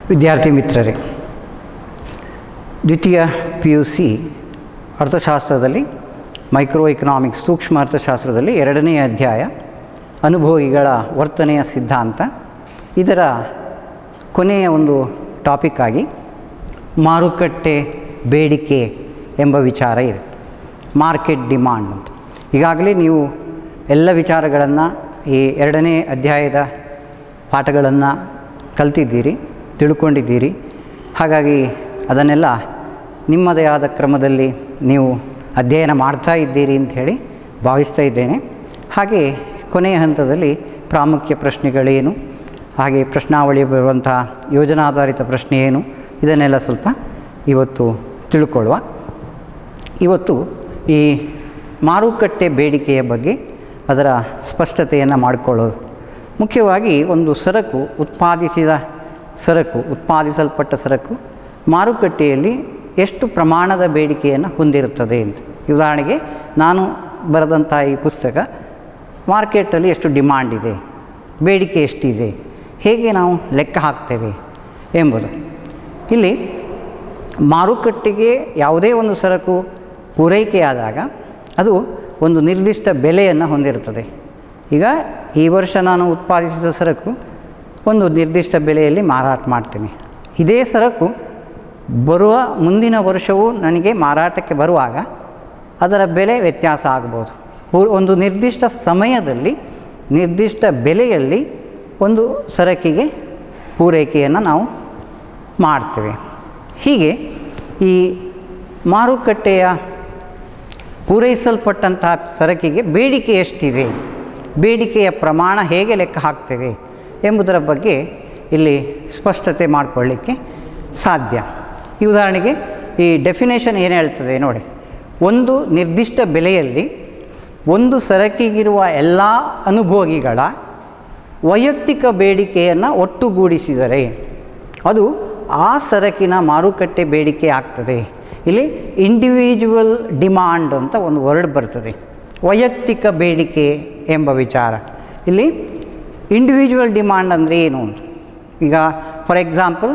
ವಿದ್ಯಾರ್ಥಿ ಮಿತ್ರರೇ, ದ್ವಿತೀಯ PUC ಅರ್ಥಶಾಸ್ತ್ರದಲ್ಲಿ ಮೈಕ್ರೋ ಎಕನಾಮಿಕ್ಸ್ ಸೂಕ್ಷ್ಮ ಅರ್ಥಶಾಸ್ತ್ರದಲ್ಲಿ 2ನೇ ಅಧ್ಯಾಯ ಅನುಭೋಗಿಗಳ ವರ್ತನೆಯ ಸಿದ್ಧಾಂತ, ಇದರ ಕೊನೆಯ ಒಂದು ಟಾಪಿಕ್ ಆಗಿ ಮಾರುಕಟ್ಟೆ ಬೇಡಿಕೆ ಎಂಬ ವಿಚಾರ ಇದೆ. ಮಾರ್ಕೆಟ್ ಡಿಮಾಂಡ್ ಅಂತ ಈಗಾಗಲೇ ನೀವು ಎಲ್ಲ ವಿಚಾರಗಳನ್ನು ಈ 2ನೇ ಅಧ್ಯಾಯದ ಪಾಠಗಳನ್ನು ಕಲ್ತಿದ್ದೀರಿ, ತಿಳ್ಕೊಂಡಿದ್ದೀರಿ. ಹಾಗಾಗಿ ಅದನ್ನೆಲ್ಲ ನಿಮ್ಮದೇ ಆದ ಕ್ರಮದಲ್ಲಿ ನೀವು ಅಧ್ಯಯನ ಮಾಡ್ತಾ ಇದ್ದೀರಿ ಅಂತ ಹೇಳಿ ಭಾವಿಸ್ತಾ ಇದ್ದೇನೆ. ಹಾಗೆ ಕೊನೆಯ ಹಂತದಲ್ಲಿ ಪ್ರಾಮುಖ್ಯ ಪ್ರಶ್ನೆಗಳೇನು, ಹಾಗೆ ಪ್ರಶ್ನಾವಳಿ ಬರುವಂತಹ ಯೋಜನಾಧಾರಿತ ಪ್ರಶ್ನೆ ಏನು, ಇದನ್ನೆಲ್ಲ ಸ್ವಲ್ಪ ಇವತ್ತು ತಿಳ್ಕೊಳ್ಳುವ. ಇವತ್ತು ಈ ಮಾರುಕಟ್ಟೆ ಬೇಡಿಕೆಯ ಬಗ್ಗೆ ಅದರ ಸ್ಪಷ್ಟತೆಯನ್ನು ಮಾಡಿಕೊಳ್ಳೋದು. ಮುಖ್ಯವಾಗಿ ಒಂದು ಸರಕು ಉತ್ಪಾದಿಸಲ್ಪಟ್ಟ ಸರಕು ಮಾರುಕಟ್ಟೆಯಲ್ಲಿ ಎಷ್ಟು ಪ್ರಮಾಣದ ಬೇಡಿಕೆಯನ್ನು ಹೊಂದಿರುತ್ತದೆ ಅಂತ. ಉದಾಹರಣೆಗೆ ನಾನು ಬರೆದಂಥ ಈ ಪುಸ್ತಕ ಮಾರ್ಕೆಟಲ್ಲಿ ಎಷ್ಟು ಡಿಮಾಂಡ್ ಇದೆ, ಬೇಡಿಕೆ ಎಷ್ಟಿದೆ, ಹೇಗೆ ನಾವು ಲೆಕ್ಕ ಹಾಕ್ತೇವೆ ಎಂಬುದು. ಇಲ್ಲಿ ಮಾರುಕಟ್ಟೆಗೆ ಯಾವುದೇ ಒಂದು ಸರಕು ಪೂರೈಕೆಯಾದಾಗ ಅದು ಒಂದು ನಿರ್ದಿಷ್ಟ ಬೆಲೆಯನ್ನು ಹೊಂದಿರುತ್ತದೆ. ಈಗ ಈ ವರ್ಷ ನಾನು ಉತ್ಪಾದಿಸಿದ ಸರಕು ಒಂದು ನಿರ್ದಿಷ್ಟ ಬೆಲೆಯಲ್ಲಿ ಮಾರಾಟ ಮಾಡ್ತೀನಿ. ಇದೇ ಸರಕು ಬರುವ ಮುಂದಿನ ವರ್ಷವೂ ನನಗೆ ಮಾರಾಟಕ್ಕೆ ಬರುವಾಗ ಅದರ ಬೆಲೆ ವ್ಯತ್ಯಾಸ ಆಗ್ಬೋದು. ಒಂದು ನಿರ್ದಿಷ್ಟ ಸಮಯದಲ್ಲಿ ನಿರ್ದಿಷ್ಟ ಬೆಲೆಯಲ್ಲಿ ಒಂದು ಸರಕಿಗೆ ಪೂರೈಕೆಯನ್ನು ನಾವು ಮಾಡ್ತೇವೆ. ಹೀಗೆ ಈ ಮಾರುಕಟ್ಟೆಯ ಪೂರೈಸಲ್ಪಟ್ಟಂತಹ ಸರಕಿಗೆ ಬೇಡಿಕೆ ಎಷ್ಟಿದೆ, ಬೇಡಿಕೆಯ ಪ್ರಮಾಣ ಹೇಗೆ ಲೆಕ್ಕ ಹಾಕ್ತೇವೆ ಎಂಬುದರ ಬಗ್ಗೆ ಇಲ್ಲಿ ಸ್ಪಷ್ಟತೆ ಮಾಡಿಕೊಳ್ಳಿಕ್ಕೆ ಸಾಧ್ಯ. ಈ ಉದಾಹರಣೆಗೆ ಈ ಡೆಫಿನೇಷನ್ ಏನು ಹೇಳ್ತದೆ ನೋಡಿ. ಒಂದು ನಿರ್ದಿಷ್ಟ ಬೆಲೆಯಲ್ಲಿ ಒಂದು ಸರಕಿಗಿರುವ ಎಲ್ಲ ಅನುಭೋಗಿಗಳ ವೈಯಕ್ತಿಕ ಬೇಡಿಕೆಯನ್ನು ಒಟ್ಟುಗೂಡಿಸಿದರೆ ಅದು ಆ ಸರಕಿನ ಮಾರುಕಟ್ಟೆ ಬೇಡಿಕೆ ಆಗ್ತದೆ. ಇಲ್ಲಿ ಇಂಡಿವಿಜುವಲ್ ಡಿಮಾಂಡ್ ಅಂತ ಒಂದು ವರ್ಡ್ ಬರ್ತದೆ, ವೈಯಕ್ತಿಕ ಬೇಡಿಕೆ ಎಂಬ ವಿಚಾರ. ಇಲ್ಲಿ ಇಂಡಿವಿಜುವಲ್ ಡಿಮಾಂಡ್ ಅಂದರೆ ಏನು? ಈಗ ಫಾರ್ ಎಕ್ಸಾಂಪಲ್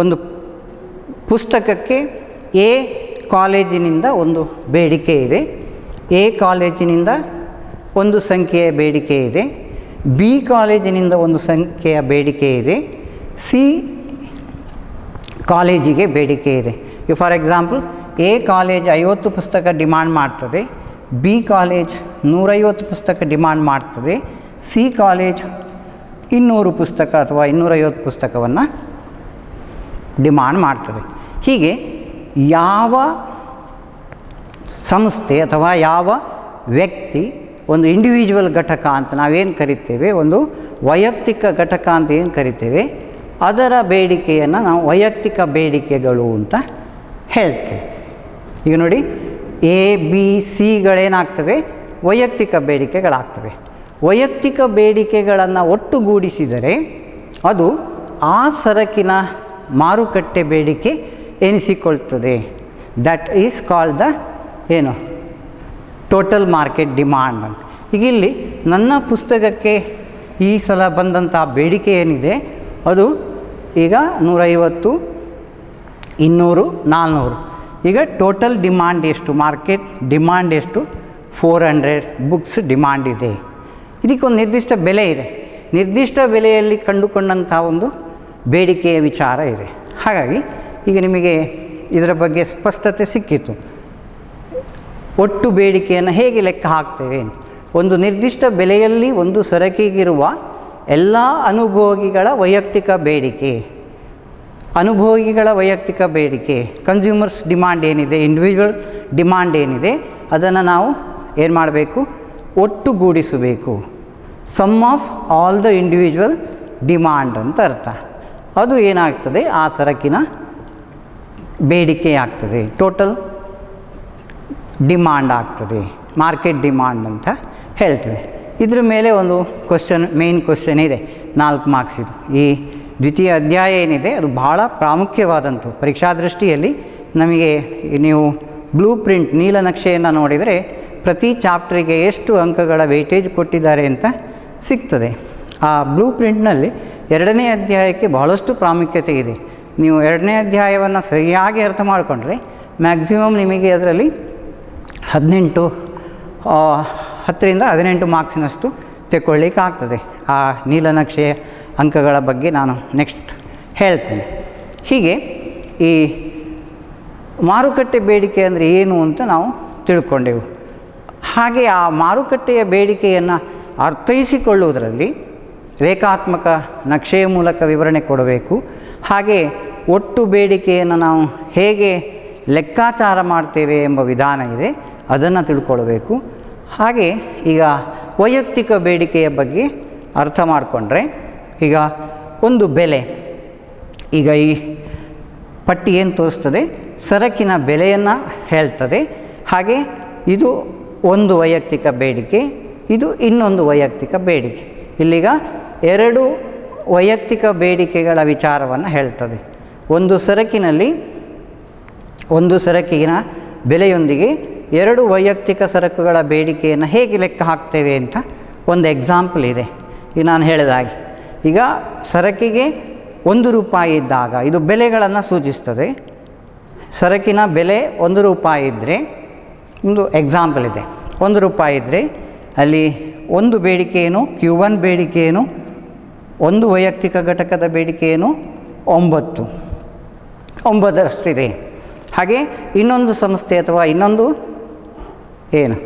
ಒಂದು ಪುಸ್ತಕಕ್ಕೆ ಎ ಕಾಲೇಜಿನಿಂದ ಒಂದು ಬೇಡಿಕೆ ಇದೆ, ಎ ಕಾಲೇಜಿನಿಂದ ಒಂದು ಸಂಖ್ಯೆಯ ಬೇಡಿಕೆ ಇದೆ, ಬಿ ಕಾಲೇಜಿನಿಂದ ಒಂದು ಸಂಖ್ಯೆಯ ಬೇಡಿಕೆ ಇದೆ, ಸಿ ಕಾಲೇಜಿಗೆ ಬೇಡಿಕೆ ಇದೆ. ಈಗ ಫಾರ್ ಎಕ್ಸಾಂಪಲ್ ಎ ಕಾಲೇಜ್ 50 ಪುಸ್ತಕ ಡಿಮಾಂಡ್ ಮಾಡ್ತದೆ, ಬಿ ಕಾಲೇಜ್ 150 ಪುಸ್ತಕ ಡಿಮಾಂಡ್ ಮಾಡ್ತದೆ, ಸಿ ಕಾಲೇಜ್ 200 ಪುಸ್ತಕ ಅಥವಾ 250 ಪುಸ್ತಕವನ್ನು ಡಿಮಾಂಡ್ ಮಾಡ್ತದೆ. ಹೀಗೆ ಯಾವ ಸಂಸ್ಥೆ ಅಥವಾ ಯಾವ ವ್ಯಕ್ತಿ ಒಂದು ಇಂಡಿವಿಜುವಲ್ ಘಟಕ ಅಂತ ನಾವೇನು ಕರಿತೇವೆ, ಒಂದು ವೈಯಕ್ತಿಕ ಘಟಕ ಅಂತ ಏನು ಕರಿತೇವೆ, ಅದರ ಬೇಡಿಕೆಯನ್ನು ನಾವು ವೈಯಕ್ತಿಕ ಬೇಡಿಕೆಗಳು ಅಂತ ಹೇಳ್ತೇವೆ. ಈಗ ನೋಡಿ, ಎ ಬಿ ಸಿಗಳೇನಾಗ್ತವೆ, ವೈಯಕ್ತಿಕ ಬೇಡಿಕೆಗಳಾಗ್ತವೆ. ವೈಯಕ್ತಿಕ ಬೇಡಿಕೆಗಳನ್ನು ಒಟ್ಟುಗೂಡಿಸಿದರೆ ಅದು ಆ ಸರಕಿನ ಮಾರುಕಟ್ಟೆ ಬೇಡಿಕೆ ಎನಿಸಿಕೊಳ್ತದೆ. ದಟ್ ಈಸ್ ಕಾಲ್ಡ್ ದ ಏನು ಟೋಟಲ್ ಮಾರ್ಕೆಟ್ ಡಿಮಾಂಡ್ ಅಂತ. ಈಗ ಇಲ್ಲಿ ನನ್ನ ಪುಸ್ತಕಕ್ಕೆ ಈ ಸಲ ಬಂದಂಥ ಬೇಡಿಕೆ ಏನಿದೆ ಅದು ಈಗ 150, 200, 400. ಈಗ ಟೋಟಲ್ ಡಿಮಾಂಡ್ ಎಷ್ಟು, ಮಾರ್ಕೆಟ್ ಡಿಮಾಂಡ್ ಎಷ್ಟು, 400 ಬುಕ್ಸ್ ಡಿಮಾಂಡ್ ಇದೆ. ಇದಕ್ಕೊಂದು ನಿರ್ದಿಷ್ಟ ಬೆಲೆ ಇದೆ, ನಿರ್ದಿಷ್ಟ ಬೆಲೆಯಲ್ಲಿ ಕಂಡುಕೊಂಡಂಥ ಒಂದು ಬೇಡಿಕೆಯ ವಿಚಾರ ಇದೆ. ಹಾಗಾಗಿ ಈಗ ನಿಮಗೆ ಇದರ ಬಗ್ಗೆ ಸ್ಪಷ್ಟತೆ ಸಿಕ್ಕಿತು. ಒಟ್ಟು ಬೇಡಿಕೆಯನ್ನು ಹೇಗೆ ಲೆಕ್ಕ ಹಾಕ್ತೇವೆ? ಒಂದು ನಿರ್ದಿಷ್ಟ ಬೆಲೆಯಲ್ಲಿ ಒಂದು ಸರಕಿಗಿರುವ ಎಲ್ಲ ಅನುಭೋಗಿಗಳ ವೈಯಕ್ತಿಕ ಬೇಡಿಕೆ, ಕನ್ಸ್ಯೂಮರ್ಸ್ ಡಿಮಾಂಡ್ ಏನಿದೆ, ಇಂಡಿವಿಜುವಲ್ ಡಿಮಾಂಡ್ ಏನಿದೆ, ಅದನ್ನು ನಾವು ಏನು ಮಾಡಬೇಕು, ಒಟ್ಟುಗೂಡಿಸಬೇಕು. Sum of all the individual demand ಅಂತ ಅರ್ಥ. ಅದು ಏನಾಗ್ತದೆ, ಆ ಸರಕಿನ ಬೇಡಿಕೆ ಆಗ್ತದೆ, ಟೋಟಲ್ ಡಿಮಾಂಡ್ ಆಗ್ತದೆ, ಮಾರ್ಕೆಟ್ ಡಿಮಾಂಡ್ ಅಂತ ಹೇಳ್ತೇವೆ. ಇದ್ರ ಮೇಲೆ ಒಂದು ಮೇನ್ ಕ್ವಶನ್ ಇದೆ, 4 ಮಾರ್ಕ್ಸ್ ಇದು. ಈ ದ್ವಿತೀಯ ಅಧ್ಯಾಯ ಏನಿದೆ ಅದು ಭಾಳ ಪ್ರಾಮುಖ್ಯವಾದಂಥ ಪರೀಕ್ಷಾ ದೃಷ್ಟಿಯಲ್ಲಿ. ನಮಗೆ ನೀವು ಬ್ಲೂ ಪ್ರಿಂಟ್ ನೀಲನಕ್ಷೆಯನ್ನು ನೋಡಿದರೆ ಪ್ರತಿ ಚಾಪ್ಟ್ರಿಗೆ ಎಷ್ಟು ಅಂಕಗಳ ವೆಯ್ಟೇಜ್ ಕೊಟ್ಟಿದ್ದಾರೆ ಅಂತ ಸಿಗ್ತದೆ. ಆ ಬ್ಲೂ ಪ್ರಿಂಟ್ನಲ್ಲಿ 2ನೇ ಅಧ್ಯಾಯಕ್ಕೆ ಬಹಳಷ್ಟು ಪ್ರಾಮುಖ್ಯತೆ ಇದೆ. ನೀವು 2ನೇ ಅಧ್ಯಾಯವನ್ನು ಸರಿಯಾಗಿ ಅರ್ಥ ಮಾಡಿಕೊಂಡ್ರೆ ಮ್ಯಾಕ್ಸಿಮಮ್ ನಿಮಗೆ ಅದರಲ್ಲಿ 10ರಿಂದ 18 ಮಾರ್ಕ್ಸಿನಷ್ಟು ತೆಕ್ಕೊಳ್ಳಿಕ್ಕಾಗ್ತದೆ. ಆ ನೀಲನಕ್ಷೆಯ ಅಂಕಗಳ ಬಗ್ಗೆ ನಾನು ನೆಕ್ಸ್ಟ್ ಹೇಳ್ತೇನೆ. ಹೀಗೆ ಈ ಮಾರುಕಟ್ಟೆ ಬೇಡಿಕೆ ಅಂದರೆ ಏನು ಅಂತ ನಾವು ತಿಳ್ಕೊಂಡೆವು. ಹಾಗೆ ಆ ಮಾರುಕಟ್ಟೆಯ ಬೇಡಿಕೆಯನ್ನು ಅರ್ಥೈಸಿಕೊಳ್ಳುವುದರಲ್ಲಿ ರೇಖಾತ್ಮಕ ನಕ್ಷೆಯ ಮೂಲಕ ವಿವರಣೆ ಕೊಡಬೇಕು. ಹಾಗೆ ಒಟ್ಟು ಬೇಡಿಕೆಯನ್ನು ನಾವು ಹೇಗೆ ಲೆಕ್ಕಾಚಾರ ಮಾಡ್ತೇವೆ ಎಂಬ ವಿಧಾನ ಇದೆ, ಅದನ್ನು ತಿಳ್ಕೊಳ್ಬೇಕು. ಹಾಗೆ ಈಗ ವೈಯಕ್ತಿಕ ಬೇಡಿಕೆಯ ಬಗ್ಗೆ ಅರ್ಥ ಮಾಡಿಕೊಂಡ್ರೆ, ಈಗ ಒಂದು ಬೆಲೆ, ಈಗ ಈ ಪಟ್ಟಿ ಏನು ತೋರಿಸ್ತದೆ, ಸರಕಿನ ಬೆಲೆಯನ್ನು ಹೇಳ್ತದೆ. ಹಾಗೆ ಇದು ಒಂದು ವೈಯಕ್ತಿಕ ಬೇಡಿಕೆ, ಇದು ಇನ್ನೊಂದು ವೈಯಕ್ತಿಕ ಬೇಡಿಕೆ. ಇಲ್ಲಿಗ 2 ವೈಯಕ್ತಿಕ ಬೇಡಿಕೆಗಳ ವಿಚಾರವನ್ನು ಹೇಳ್ತದೆ. ಒಂದು ಸರಕಿನ ಬೆಲೆಯೊಂದಿಗೆ 2 ವೈಯಕ್ತಿಕ ಸರಕುಗಳ ಬೇಡಿಕೆಯನ್ನು ಹೇಗೆ ಲೆಕ್ಕ ಹಾಕ್ತೇವೆ ಅಂತ ಒಂದು ಎಕ್ಸಾಂಪಲ್ ಇದೆ. ಈಗ ನಾನು ಹೇಳಿದ ಹಾಗೆ, ಈಗ ಸರಕಿಗೆ 1 ರೂಪಾಯಿ ಇದ್ದಾಗ ಇದು ಬೆಲೆಗಳನ್ನು ಸೂಚಿಸ್ತದೆ. ಸರಕಿನ ಬೆಲೆ 1 ರೂಪಾಯಿ ಇದ್ದರೆ, ಒಂದು ಎಕ್ಸಾಂಪಲ್ ಇದೆ, 1 ರೂಪಾಯಿ ಇದ್ದರೆ ಅಲ್ಲಿ ಒಂದು ಬೇಡಿಕೆ ಏನು, Q1 ಬೇಡಿಕೆ ಏನು, ಒಂದು ವೈಯಕ್ತಿಕ ಘಟಕದ ಬೇಡಿಕೆ ಏನು, 9ರಷ್ಟಿದೆ. ಹಾಗೆ ಇನ್ನೊಂದು ಸಂಸ್ಥೆ ಅಥವಾ ಇನ್ನೊಂದು ಏನು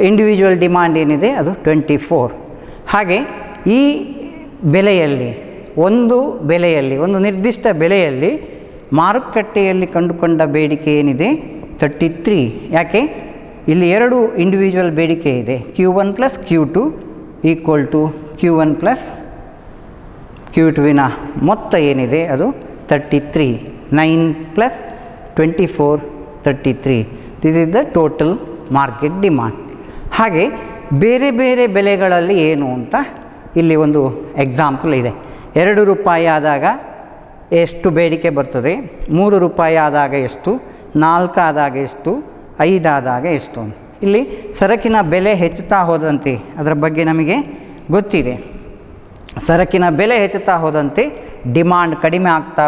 ಇಂಡಿವಿಜುವಲ್ ಡಿಮಾಂಡ್ ಏನಿದೆ ಅದು 24. ಹಾಗೆ ಈ ಬೆಲೆಯಲ್ಲಿ ಒಂದು ನಿರ್ದಿಷ್ಟ ಬೆಲೆಯಲ್ಲಿ ಮಾರುಕಟ್ಟೆಯಲ್ಲಿ ಕಂಡುಕೊಂಡ ಬೇಡಿಕೆ ಏನಿದೆ 33. ಯಾಕೆ ಇಲ್ಲಿ 2 ಇಂಡಿವಿಜುವಲ್ ಬೇಡಿಕೆ ಇದೆ, Q1 + Q2 = Q1 + Q2ವಿನ ಮೊತ್ತ ಏನಿದೆ ಅದು 33. 9 + 24 33. This is the total market demand. ಹಾಗೆ ಬೇರೆ ಬೇರೆ ಬೆಲೆಗಳಲ್ಲಿ ಏನು ಅಂತ ಇಲ್ಲಿ ಒಂದು ಎಕ್ಸಾಂಪಲ್ ಇದೆ. 2 ರೂಪಾಯಿ ಆದಾಗ ಎಷ್ಟು ಬೇಡಿಕೆ ಬರ್ತದೆ, 3 ರೂಪಾಯಿ ಆದಾಗ ಎಷ್ಟು, 4 ಆದಾಗ ಎಷ್ಟು, 5 ಆದಾಗ ಎಷ್ಟು. ಇಲ್ಲಿ ಸರಕಿನ ಬೆಲೆ ಹೆಚ್ಚುತ್ತಾ ಹೋದಂತೆ ಅದರ ಬಗ್ಗೆ ನಮಗೆ ಗೊತ್ತಿದೆ. ಸರಕಿನ ಬೆಲೆ ಹೆಚ್ಚುತ್ತಾ ಹೋದಂತೆ ಡಿಮಾಂಡ್ ಕಡಿಮೆ ಆಗ್ತಾ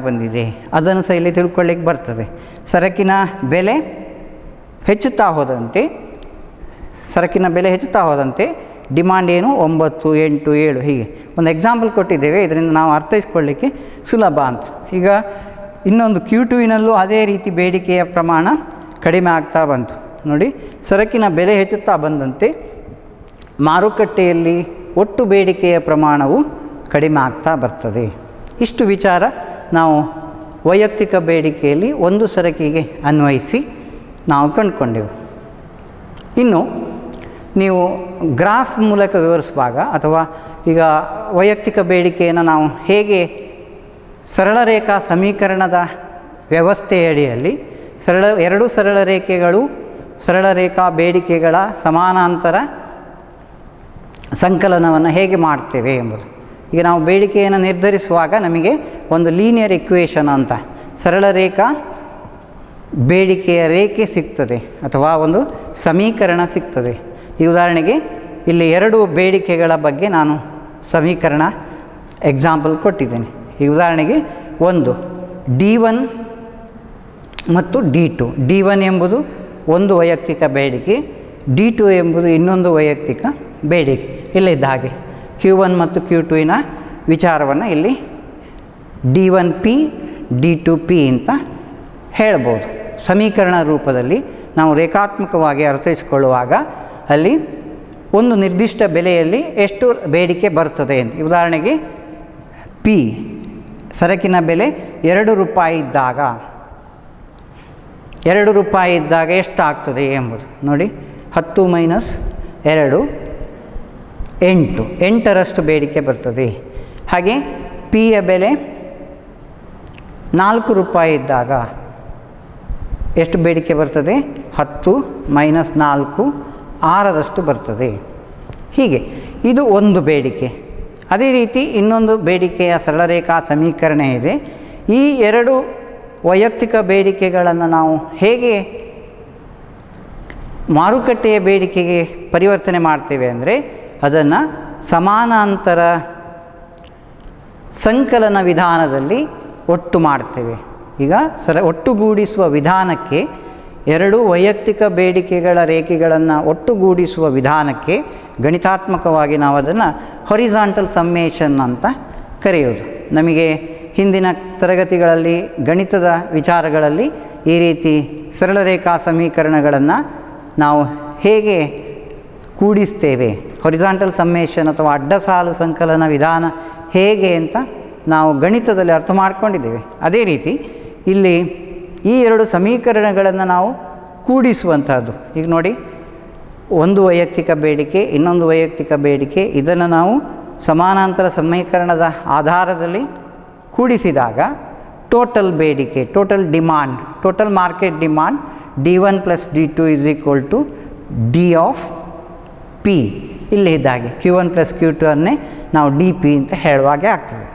ಬಂದಿದೆ. ಅದನ್ನು ಸಹ ಇಲ್ಲಿ ತಿಳ್ಕೊಳ್ಳಿಕ್ಕೆ ಬರ್ತದೆ. ಸರಕಿನ ಬೆಲೆ ಹೆಚ್ಚುತ್ತಾ ಹೋದಂತೆ ಡಿಮಾಂಡ್ ಏನು, 9, 8, 7 ಹೀಗೆ ಒಂದು ಎಕ್ಸಾಂಪಲ್ ಕೊಟ್ಟಿದ್ದೇವೆ. ಇದರಿಂದ ನಾವು ಅರ್ಥೈಸ್ಕೊಳ್ಳಿಕ್ಕೆ ಸುಲಭ ಅಂತ. ಈಗ ಇನ್ನೊಂದು Q2ವಿನಲ್ಲೂ ಅದೇ ರೀತಿ ಬೇಡಿಕೆಯ ಪ್ರಮಾಣ ಕಡಿಮೆ ಆಗ್ತಾ ಬಂತು. ನೋಡಿ, ಸರಕಿನ ಬೆಲೆ ಹೆಚ್ಚುತ್ತಾ ಬಂದಂತೆ ಮಾರುಕಟ್ಟೆಯಲ್ಲಿ ಒಟ್ಟು ಬೇಡಿಕೆಯ ಪ್ರಮಾಣವು ಕಡಿಮೆ ಆಗ್ತಾ ಬರ್ತದೆ. ಇಷ್ಟು ವಿಚಾರ ನಾವು ವೈಯಕ್ತಿಕ ಬೇಡಿಕೆಯಲ್ಲಿ ಒಂದು ಸರಕಿಗೆ ಅನ್ವಯಿಸಿ ನಾವು ಕಂಡುಕೊಂಡೆವು. ಇನ್ನು ನೀವು ಗ್ರಾಫ್ ಮೂಲಕ ವಿವರಿಸುವಾಗ ಅಥವಾ ಈಗ ವೈಯಕ್ತಿಕ ಬೇಡಿಕೆಯನ್ನು ನಾವು ಹೇಗೆ ಸರಳ ರೇಖಾ ಸಮೀಕರಣದ ವ್ಯವಸ್ಥೆಯಡಿಯಲ್ಲಿ ಸರಳ ರೇಖಾ ಬೇಡಿಕೆಗಳ ಸಮಾನಾಂತರ ಸಂಕಲನವನ್ನು ಹೇಗೆ ಮಾಡ್ತೇವೆ ಎಂಬುದು. ಈಗ ನಾವು ಬೇಡಿಕೆಯನ್ನು ನಿರ್ಧರಿಸುವಾಗ ನಮಗೆ ಒಂದು ಲೀನಿಯರ್ ಇಕ್ವೇಷನ್ ಅಂತ ಸರಳ ರೇಖಾ ಬೇಡಿಕೆಯ ರೇಖೆ ಸಿಗ್ತದೆ ಅಥವಾ ಒಂದು ಸಮೀಕರಣ ಸಿಗ್ತದೆ. ಈ ಉದಾಹರಣೆಗೆ ಇಲ್ಲಿ 2 ಬೇಡಿಕೆಗಳ ಬಗ್ಗೆ ನಾನು ಸಮೀಕರಣ ಎಕ್ಸಾಂಪಲ್ ಕೊಟ್ಟಿದ್ದೇನೆ. ಈ ಉದಾಹರಣೆಗೆ ಒಂದು D1 ಮತ್ತು D2. D1 ಎಂಬುದು ಒಂದು ವೈಯಕ್ತಿಕ ಬೇಡಿಕೆ, D2 ಎಂಬುದು ಇನ್ನೊಂದು ವೈಯಕ್ತಿಕ ಬೇಡಿಕೆ. ಇಲ್ಲಿದ್ದ ಹಾಗೆ Q1 ಮತ್ತು Q2ವಿನ ವಿಚಾರವನ್ನು ಇಲ್ಲಿ D1P D2P ಅಂತ ಹೇಳ್ಬೋದು. ಸಮೀಕರಣ ರೂಪದಲ್ಲಿ ನಾವು ರೇಖಾತ್ಮಕವಾಗಿ ಅರ್ಥೈಸಿಕೊಳ್ಳುವಾಗ ಅಲ್ಲಿ ಒಂದು ನಿರ್ದಿಷ್ಟ ಬೆಲೆಯಲ್ಲಿ ಎಷ್ಟು ಬೇಡಿಕೆ ಬರ್ತದೆ ಅಂತ. ಉದಾಹರಣೆಗೆ P ಸರಕಿನ ಬೆಲೆ 2 ರೂಪಾಯಿ ಇದ್ದಾಗ 2 ರೂಪಾಯಿ ಇದ್ದಾಗ ಎಷ್ಟಾಗ್ತದೆ ಎಂಬುದು ನೋಡಿ. 10 - 2 8 8ರಷ್ಟು ಬೇಡಿಕೆ ಬರ್ತದೆ. ಹಾಗೆ ಪಿಯ ಬೆಲೆ 4 ರೂಪಾಯಿ ಇದ್ದಾಗ ಎಷ್ಟು ಬೇಡಿಕೆ ಬರ್ತದೆ? 10 - 4 6ರಷ್ಟು ಬರ್ತದೆ. ಹೀಗೆ ಇದು ಒಂದು ಬೇಡಿಕೆ. ಅದೇ ರೀತಿ ಇನ್ನೊಂದು ಬೇಡಿಕೆಯ ಸರಳರೇಖಾ ಸಮೀಕರಣ ಇದೆ. ಈ 2 ವೈಯಕ್ತಿಕ ಬೇಡಿಕೆಗಳನ್ನು ನಾವು ಹೇಗೆ ಮಾರುಕಟ್ಟೆಯ ಬೇಡಿಕೆಗೆ ಪರಿವರ್ತನೆ ಮಾಡ್ತೇವೆ ಅಂದರೆ ಅದನ್ನು ಸಮಾನಾಂತರ ಸಂಕಲನ ವಿಧಾನದಲ್ಲಿ ಒಟ್ಟು ಮಾಡ್ತೇವೆ. ಈಗ ಒಟ್ಟುಗೂಡಿಸುವ ವಿಧಾನಕ್ಕೆ, ಎರಡು ವೈಯಕ್ತಿಕ ಬೇಡಿಕೆಗಳ ರೇಖೆಗಳನ್ನು ಒಟ್ಟುಗೂಡಿಸುವ ವಿಧಾನಕ್ಕೆ ಗಣಿತಾತ್ಮಕವಾಗಿ ನಾವು ಅದನ್ನು ಹೊರಿಜಾಂಟಲ್ ಸಮ್ಮೇಷನ್ ಅಂತ ಕರೆಯೋದು. ನಮಗೆ ಹಿಂದಿನ ತರಗತಿಗಳಲ್ಲಿ ಗಣಿತದ ವಿಚಾರಗಳಲ್ಲಿ ಈ ರೀತಿ ಸರಳ ರೇಖಾ ಸಮೀಕರಣಗಳನ್ನು ನಾವು ಹೇಗೆ ಕೂಡಿಸ್ತೇವೆ, ಹೊರಿಜಾಂಟಲ್ ಸಮ್ಮೇಷನ್ ಅಥವಾ ಅಡ್ಡ ಸಾಲು ಸಂಕಲನ ವಿಧಾನ ಹೇಗೆ ಅಂತ ನಾವು ಗಣಿತದಲ್ಲಿ ಅರ್ಥ ಮಾಡ್ಕೊಂಡಿದ್ದೇವೆ. ಅದೇ ರೀತಿ ಇಲ್ಲಿ ಈ ಎರಡು ಸಮೀಕರಣಗಳನ್ನು ನಾವು ಕೂಡಿಸುವಂಥದ್ದು. ಈಗ ನೋಡಿ, ಒಂದು ವೈಯಕ್ತಿಕ ಬೇಡಿಕೆ, ಇನ್ನೊಂದು ವೈಯಕ್ತಿಕ ಬೇಡಿಕೆ, ಇದನ್ನು ನಾವು ಸಮಾನಾಂತರ ಸಮೀಕರಣದ ಆಧಾರದಲ್ಲಿ ಕೂಡಿಸಿದಾಗ ಟೋಟಲ್ ಬೇಡಿಕೆ, total demand, total market demand D1 + D2 = D of P. ಇಲ್ಲಿ ಇದ್ದಾಗೆ Q1 + Q2 ಅನ್ನೇ ನಾವು DP ಅಂತ ಹೇಳುವಾಗೆ ಆಗ್ತದೆ.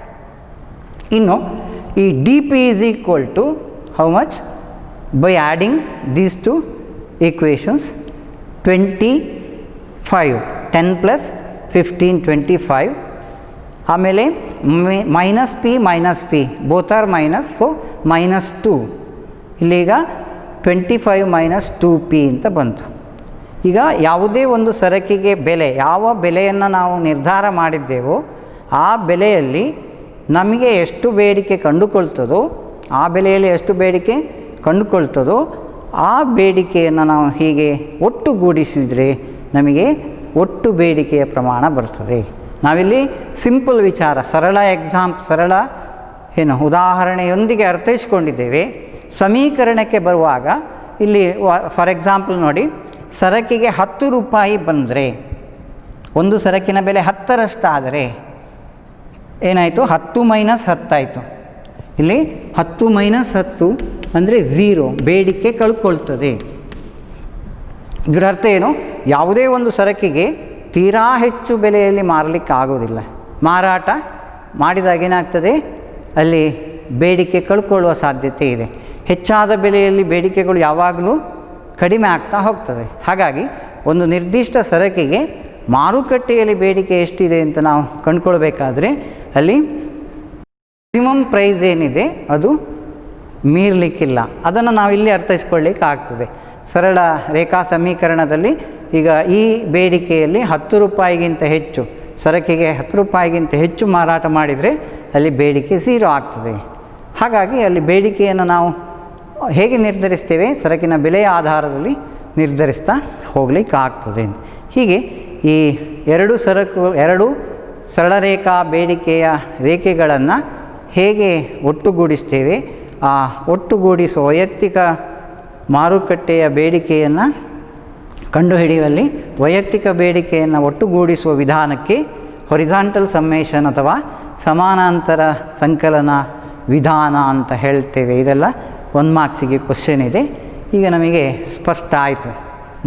ಇನ್ನು ಈ DP = how much? By adding these two equations 25, 10 + 15 25. ಆಮೇಲೆ -P both are minus, so -2. ಇಲ್ಲೀಗ 25 - 2P ಅಂತ ಬಂತು. ಈಗ ಯಾವುದೇ ಒಂದು ಸರಕಿಗೆ ಬೆಲೆ, ಯಾವ ಬೆಲೆಯನ್ನು ನಾವು ನಿರ್ಧಾರ ಮಾಡಿದ್ದೇವೋ ಆ ಬೆಲೆಯಲ್ಲಿ ನಮಗೆ ಎಷ್ಟು ಬೇಡಿಕೆ ಕಂಡುಕೊಳ್ತದೋ, ಆ ಬೆಲೆಯಲ್ಲಿ ಎಷ್ಟು ಬೇಡಿಕೆ ಕಂಡುಕೊಳ್ತದೋ ಆ ಬೇಡಿಕೆಯನ್ನು ನಾವು ಹೀಗೆ ಒಟ್ಟುಗೂಡಿಸಿದರೆ ನಮಗೆ ಒಟ್ಟು ಬೇಡಿಕೆಯ ಪ್ರಮಾಣ ಬರ್ತದೆ. ನಾವಿಲ್ಲಿ ಸಿಂಪಲ್ ವಿಚಾರ, ಸರಳ ಉದಾಹರಣೆಯೊಂದಿಗೆ ಅರ್ಥೈಸ್ಕೊಂಡಿದ್ದೇವೆ. ಸಮೀಕರಣಕ್ಕೆ ಬರುವಾಗ ಇಲ್ಲಿ ಫಾರ್ ಎಕ್ಸಾಂಪಲ್ ನೋಡಿ, ಸರಕಿಗೆ 10 ರೂಪಾಯಿ ಬಂದರೆ, ಒಂದು ಸರಕಿನ ಬೆಲೆ 10ರಷ್ಟಾದರೆ ಏನಾಯಿತು? 10 - 10 ಆಯಿತು. ಇಲ್ಲಿ 10 - 10 ಅಂದರೆ 0, ಬೇಡಿಕೆ ಕಳ್ಕೊಳ್ತದೆ. ಇದರ ಅರ್ಥ ಏನು? ಯಾವುದೇ ಒಂದು ಸರಕಿಗೆ ತೀರಾ ಹೆಚ್ಚು ಬೆಲೆಯಲ್ಲಿ ಮಾರಲಿಕ್ಕೆ ಆಗೋದಿಲ್ಲ. ಮಾರಾಟ ಮಾಡಿದಾಗ ಏನಾಗ್ತದೆ? ಅಲ್ಲಿ ಬೇಡಿಕೆ ಕಳ್ಕೊಳ್ಳುವ ಸಾಧ್ಯತೆ ಇದೆ. ಹೆಚ್ಚಾದ ಬೆಲೆಯಲ್ಲಿ ಬೇಡಿಕೆಗಳು ಯಾವಾಗಲೂ ಕಡಿಮೆ ಆಗ್ತಾ ಹೋಗ್ತದೆ. ಹಾಗಾಗಿ ಒಂದು ನಿರ್ದಿಷ್ಟ ಸರಕಿಗೆ ಮಾರುಕಟ್ಟೆಯಲ್ಲಿ ಬೇಡಿಕೆ ಎಷ್ಟಿದೆ ಅಂತ ನಾವು ಕಂಡುಕೊಳ್ಬೇಕಾದ್ರೆ ಅಲ್ಲಿ ಮ್ಯಾಕ್ಸಿಮಮ್ ಪ್ರೈಸ್ ಏನಿದೆ ಅದು ಮೀರಲಿಕ್ಕಿಲ್ಲ. ಅದನ್ನು ನಾವು ಇಲ್ಲಿ ಅರ್ಥೈಸ್ಕೊಳ್ಳಿಕ್ಕೆ ಆಗ್ತದೆ. ಸರಳ ರೇಖಾ ಸಮೀಕರಣದಲ್ಲಿ ಈಗ ಈ ಬೇಡಿಕೆಯಲ್ಲಿ 10 ರೂಪಾಯಿಗಿಂತ ಹೆಚ್ಚು, ಸರಕಿಗೆ 10 ರೂಪಾಯಿಗಿಂತ ಹೆಚ್ಚು ಮಾರಾಟ ಮಾಡಿದರೆ ಅಲ್ಲಿ ಬೇಡಿಕೆ 0 ಆಗ್ತದೆ. ಹಾಗಾಗಿ ಅಲ್ಲಿ ಬೇಡಿಕೆಯನ್ನು ನಾವು ಹೇಗೆ ನಿರ್ಧರಿಸ್ತೇವೆ? ಸರಕಿನ ಬೆಲೆಯ ಆಧಾರದಲ್ಲಿ ನಿರ್ಧರಿಸ್ತಾ ಹೋಗ್ಲಿಕ್ಕೆ ಆಗ್ತದೆ. ಹೀಗೆ ಈ ಎರಡು ಸರಳ ರೇಖಾ ಬೇಡಿಕೆಯ ರೇಖೆಗಳನ್ನು ಹೇಗೆ ಒಟ್ಟುಗೂಡಿಸ್ತೇವೆ, ಆ ಒಟ್ಟುಗೂಡಿಸುವ ವೈಯಕ್ತಿಕ ಮಾರುಕಟ್ಟೆಯ ಬೇಡಿಕೆಯನ್ನು ಕಂಡುಹಿಡಿಯುವಲ್ಲಿ ವೈಯಕ್ತಿಕ ಬೇಡಿಕೆಯನ್ನು ಒಟ್ಟುಗೂಡಿಸುವ ವಿಧಾನಕ್ಕೆ ಹೊರಿಜಾಂಟಲ್ ಸಮ್ಮೇಷನ್ ಅಥವಾ ಸಮಾನಾಂತರ ಸಂಕಲನ ವಿಧಾನ ಅಂತ ಹೇಳ್ತೇವೆ. ಇದೆಲ್ಲ 1 ಮಾರ್ಕ್ಸಿಗೆ ಕ್ವಶನ್ ಇದೆ. ಈಗ ನಮಗೆ ಸ್ಪಷ್ಟ ಆಯಿತು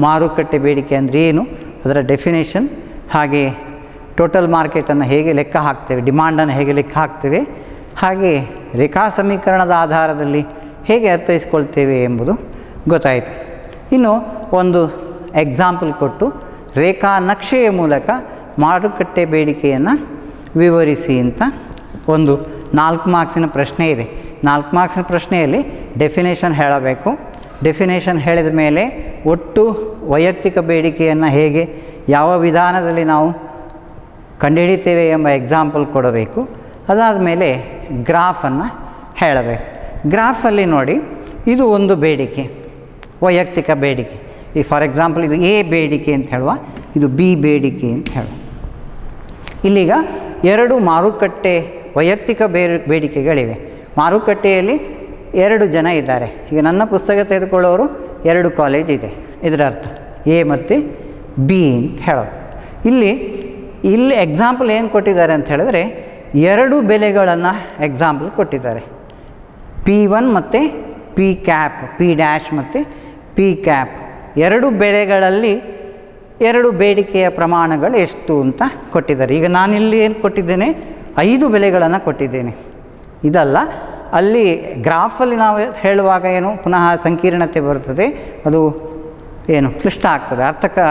ಮಾರುಕಟ್ಟೆ ಬೇಡಿಕೆ ಅಂದರೆ ಏನು, ಅದರ ಡೆಫಿನೇಷನ್, ಹಾಗೆ ಟೋಟಲ್ ಮಾರ್ಕೆಟನ್ನು ಹೇಗೆ ಲೆಕ್ಕ ಹಾಕ್ತೇವೆ, ಡಿಮಾಂಡನ್ನು ಹೇಗೆ ಲೆಕ್ಕ ಹಾಕ್ತೇವೆ, ಹಾಗೆ ರೇಖಾ ಸಮೀಕರಣದ ಆಧಾರದಲ್ಲಿ ಹೇಗೆ ಅರ್ಥೈಸ್ಕೊಳ್ತೇವೆ ಎಂಬುದು ಗೊತ್ತಾಯಿತು. ಇನ್ನು ಒಂದು ಎಕ್ಸಾಂಪಲ್ ಕೊಟ್ಟು ರೇಖಾ ನಕ್ಷೆಯ ಮೂಲಕ ಮಾರುಕಟ್ಟೆ ಬೇಡಿಕೆಯನ್ನು ವಿವರಿಸಿ ಅಂತ ಒಂದು 4 ಮಾರ್ಕ್ಸಿನ ಪ್ರಶ್ನೆ ಇದೆ. 4 ಮಾರ್ಕ್ಸಿನ ಪ್ರಶ್ನೆಯಲ್ಲಿ ಡೆಫಿನೇಷನ್ ಹೇಳಬೇಕು. ಡೆಫಿನೇಷನ್ ಹೇಳಿದ ಮೇಲೆ ಒಟ್ಟು ವೈಯಕ್ತಿಕ ಬೇಡಿಕೆಯನ್ನು ಹೇಗೆ, ಯಾವ ವಿಧಾನದಲ್ಲಿ ನಾವು ಕಂಡುಹಿಡಿತೇವೆ ಎಂಬ ಎಕ್ಸಾಂಪಲ್ ಕೊಡಬೇಕು. ಅದಾದ ಮೇಲೆ ಗ್ರಾಫನ್ನು ಹೇಳಬೇಕು. ಗ್ರಾಫಲ್ಲಿ ನೋಡಿ, ಇದು ಒಂದು ಬೇಡಿಕೆ, ವೈಯಕ್ತಿಕ ಬೇಡಿಕೆ. ಈ ಫಾರ್ ಎಕ್ಸಾಂಪಲ್ ಇದು ಎ ಬೇಡಿಕೆ ಅಂತ ಹೇಳುವ, ಇದು ಬಿ ಬೇಡಿಕೆ ಅಂತ ಹೇಳುವ. ಇಲ್ಲೀಗ 2 ಮಾರುಕಟ್ಟೆ ವೈಯಕ್ತಿಕ ಬೇಡಿಕೆಗಳಿವೆ. ಮಾರುಕಟ್ಟೆಯಲ್ಲಿ 2 ಜನ ಇದ್ದಾರೆ. ಈಗ ನನ್ನ ಪುಸ್ತಕ ತೆಗೆದುಕೊಳ್ಳೋರು 2 ಕಾಲೇಜ್ ಇದೆ, ಇದರ ಅರ್ಥ ಎ ಮತ್ತು ಬಿ ಅಂತ ಹೇಳೋದು. ಇಲ್ಲಿ ಎಕ್ಸಾಂಪಲ್ ಏನು ಕೊಟ್ಟಿದ್ದಾರೆ ಅಂತ ಹೇಳಿದ್ರೆ 2 ಬೆಲೆಗಳನ್ನು ಎಕ್ಸಾಂಪಲ್ ಕೊಟ್ಟಿದ್ದಾರೆ. P1 ಮತ್ತು P ಕ್ಯಾಪ್, P ಡ್ಯಾಶ್ ಮತ್ತು P ಕ್ಯಾಪ್, 2 ಬೆಲೆಗಳಲ್ಲಿ 2 ಬೇಡಿಕೆಯ ಪ್ರಮಾಣಗಳು ಎಷ್ಟು ಅಂತ ಕೊಟ್ಟಿದ್ದಾರೆ. ಈಗ ನಾನಿಲ್ಲಿ ಏನು ಕೊಟ್ಟಿದ್ದೇನೆ? 5 ಬೆಲೆಗಳನ್ನು ಕೊಟ್ಟಿದ್ದೇನೆ. ಇದಲ್ಲ, ಅಲ್ಲಿ ಗ್ರಾಫಲ್ಲಿ ನಾವು ಹೇಳುವಾಗ ಏನು ಪುನಃ ಸಂಕೀರ್ಣತೆ ಬರ್ತದೆ, ಅದು ಏನು ಕ್ಲಿಷ್ಟ ಆಗ್ತದೆ,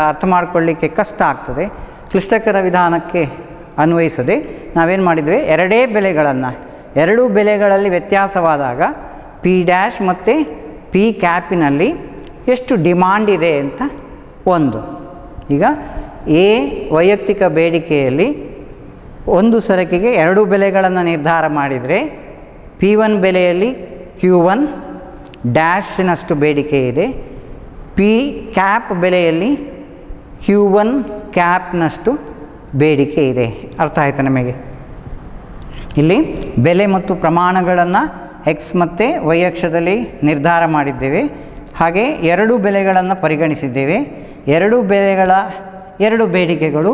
ಅರ್ಥ ಮಾಡಿಕೊಳ್ಳಿಕ್ಕೆ ಕಷ್ಟ ಆಗ್ತದೆ. ಕ್ಲಿಷ್ಟಕರ ವಿಧಾನಕ್ಕೆ ಅನ್ವಯಿಸದೆ ನಾವೇನು ಮಾಡಿದ್ವಿ, ಎರಡೂ ಬೆಲೆಗಳಲ್ಲಿ ವ್ಯತ್ಯಾಸವಾದಾಗ ಪಿ ಡ್ಯಾಶ್ ಮತ್ತು ಪಿ ಕ್ಯಾಪಿನಲ್ಲಿ ಎಷ್ಟು ಡಿಮಾಂಡ್ ಇದೆ ಅಂತ ಒಂದು. ಈಗ ಎ ವೈಯಕ್ತಿಕ ಬೇಡಿಕೆಯಲ್ಲಿ ಒಂದು ಸರಕಿಗೆ 2 ಬೆಲೆಗಳನ್ನು ನಿರ್ಧಾರ ಮಾಡಿದರೆ P1 ಬೆಲೆಯಲ್ಲಿ Q1 ಡ್ಯಾಶಿನಷ್ಟು ಬೇಡಿಕೆ ಇದೆ, ಪಿ ಕ್ಯಾಪ್ ಬೆಲೆಯಲ್ಲಿ Q1 ಕ್ಯಾಪ್ನಷ್ಟು ಬೇಡಿಕೆ ಇದೆ. ಅರ್ಥ ಆಯಿತಾ ನಿಮಗೆ? ಇಲ್ಲಿ ಬೆಲೆ ಮತ್ತು ಪ್ರಮಾಣಗಳನ್ನು ಎಕ್ಸ್ ಮತ್ತು ವೈ ಅಕ್ಷದಲ್ಲಿ ನಿರ್ಧಾರ ಮಾಡಿದ್ದೇವೆ. ಹಾಗೆ 2 ಬೆಲೆಗಳನ್ನು ಪರಿಗಣಿಸಿದ್ದೇವೆ. 2 ಬೆಲೆಗಳ 2 ಬೇಡಿಕೆಗಳು